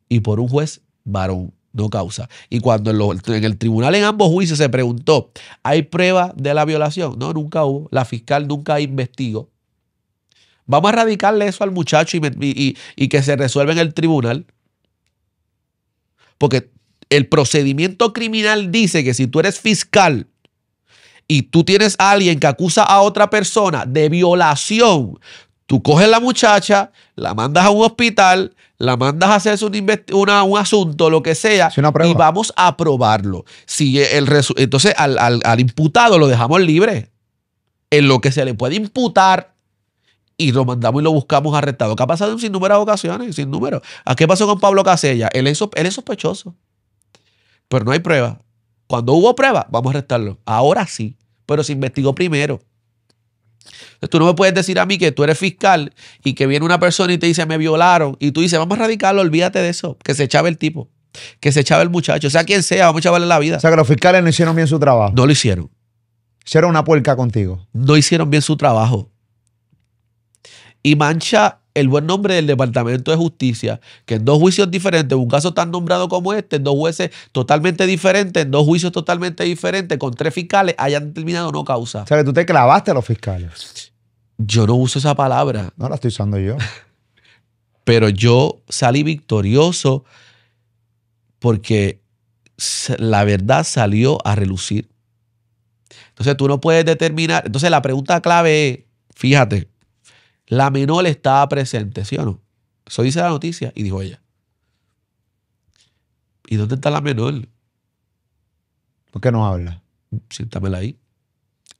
Y por un juez varón, no causa. Y cuando en el tribunal en ambos juicios se preguntó, ¿hay prueba de la violación? No, nunca hubo. La fiscal nunca investigó. Vamos a radicarle eso al muchacho y que se resuelva en el tribunal. Porque el procedimiento criminal dice que si tú eres fiscal y tú tienes a alguien que acusa a otra persona de violación, tú coges a la muchacha, la mandas a un hospital, la mandas a hacerse un asunto, lo que sea, y vamos a probarlo. Si entonces al imputado lo dejamos libre en lo que se le puede imputar y lo mandamos y lo buscamos arrestado. ¿Qué ha pasado en sin número de ocasiones? Sin número. ¿A qué pasó con Pablo Casella? Él es sospechoso, pero no hay prueba. Cuando hubo prueba, vamos a arrestarlo. Ahora sí, pero se investigó primero. Entonces, tú no me puedes decir a mí que tú eres fiscal y que viene una persona y te dice me violaron y tú dices vamos a radicarlo, olvídate de eso, que se echaba el tipo, que se echaba el muchacho, sea quien sea, vamos a echarle la vida. O sea que los fiscales no hicieron bien su trabajo. No lo hicieron. Hicieron una puerca contigo. No hicieron bien su trabajo. Y mancha el buen nombre del Departamento de Justicia, que en 2 juicios diferentes, un caso tan nombrado como este, en 2 jueces totalmente diferentes, en 2 juicios totalmente diferentes, con 3 fiscales, hayan determinado no causa. O sea que tú te clavaste a los fiscales. Yo no uso esa palabra. No la estoy usando yo. Pero yo salí victorioso porque la verdad salió a relucir. Entonces tú no puedes determinar. Entonces la pregunta clave es, fíjate, la menor estaba presente, ¿sí o no? Eso dice la noticia. Y dijo ella. ¿Y dónde está la menor? ¿Por qué no habla? Siéntamela ahí.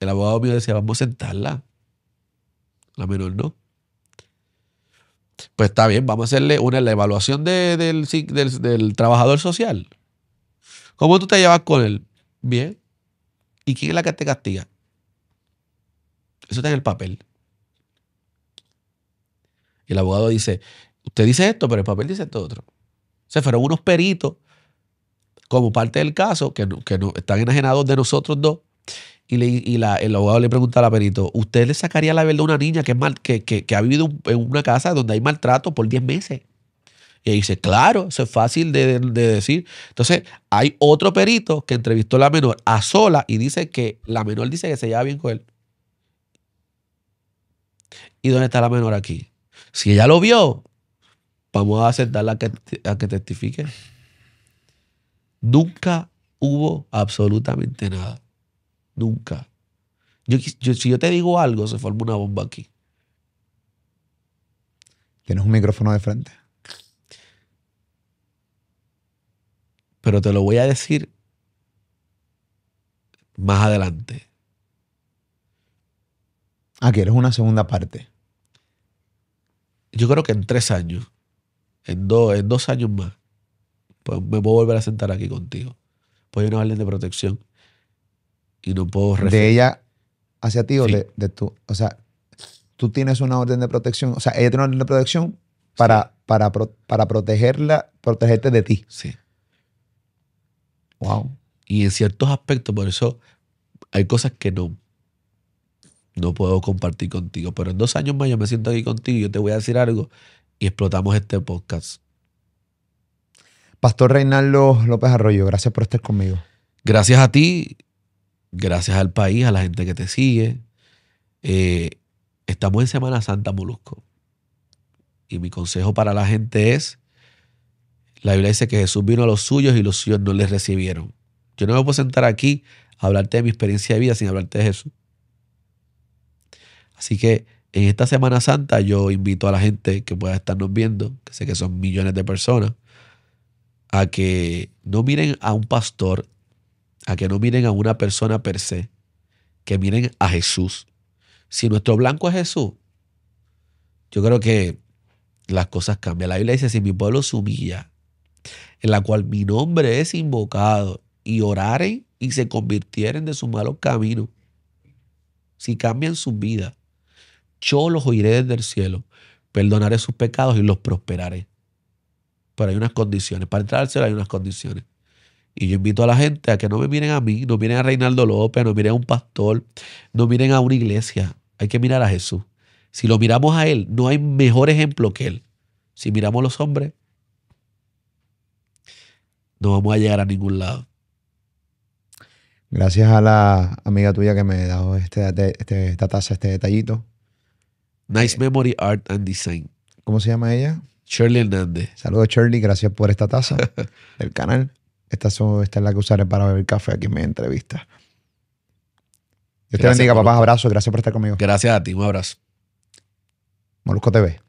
El abogado mío decía, vamos a sentarla. La menor no. Pues está bien, vamos a hacerle la evaluación del trabajador social. ¿Cómo tú te llevas con él? Bien. ¿Y quién es la que te castiga? Eso está en el papel. Y el abogado dice, usted dice esto, pero el papel dice esto otro. Se fueron unos peritos como parte del caso que no están enajenados de nosotros dos. El abogado le pregunta al perito, ¿usted le sacaría la verdad a una niña que ha vivido en una casa donde hay maltrato por 10 meses? Y ella dice, claro, eso es fácil de decir. Entonces, hay otro perito que entrevistó a la menor a sola y dice que la menor dice que se lleva bien con él. ¿Y dónde está la menor aquí? Si ella lo vio, vamos a aceptarla a que testifique. Nunca hubo absolutamente nada. Nunca. Si yo te digo algo, se forma una bomba aquí. Tienes un micrófono de frente. Pero te lo voy a decir más adelante. ¿Quieres una segunda parte? Yo creo que en 3 años, en 2 años más, pues me puedo volver a sentar aquí contigo. Pues hay una orden de protección y no puedo ¿De ella hacia ti o Sí. de tú? O sea, tú tienes una orden de protección. O sea, ella tiene una orden de protección para protegerte de ti. Sí. Wow. Y en ciertos aspectos, por eso hay cosas que no puedo compartir contigo. Pero en 2 años más yo me siento aquí contigo y yo te voy a decir algo y explotamos este podcast. Pastor Reinaldo López Arroyo, gracias por estar conmigo. Gracias a ti, gracias al país, a la gente que te sigue. Estamos en Semana Santa, Molusco. Y mi consejo para la gente es, la Biblia dice que Jesús vino a los suyos y los suyos no les recibieron. Yo no me puedo sentar aquí a hablarte de mi experiencia de vida sin hablarte de Jesús. Así que en esta Semana Santa yo invito a la gente que pueda estarnos viendo, que sé que son millones de personas, a que no miren a un pastor, a que no miren a una persona per se, que miren a Jesús. Si nuestro blanco es Jesús, yo creo que las cosas cambian. La Biblia dice, si mi pueblo se humilla, en la cual mi nombre es invocado, y oraren y se convirtieren de sus malos caminos, si cambian sus vidas, yo los oiré desde el cielo, perdonaré sus pecados y los prosperaré. Pero hay unas condiciones. Para entrar al cielo hay unas condiciones. Y yo invito a la gente a que no me miren a mí, no miren a Reinaldo López, no miren a un pastor, no miren a una iglesia. Hay que mirar a Jesús. Si lo miramos a Él, no hay mejor ejemplo que Él. Si miramos a los hombres, no vamos a llegar a ningún lado. Gracias a la amiga tuya que me ha dado esta taza, este detallito. Nice Memory Art and Design. ¿Cómo se llama ella? Shirley Hernández. Saludos, Shirley. Gracias por esta taza del canal. Esta es la que usaré para beber café aquí en mi entrevista. Dios te bendiga, papá. Abrazo. Gracias por estar conmigo. Gracias a ti. Un abrazo. Molusco TV.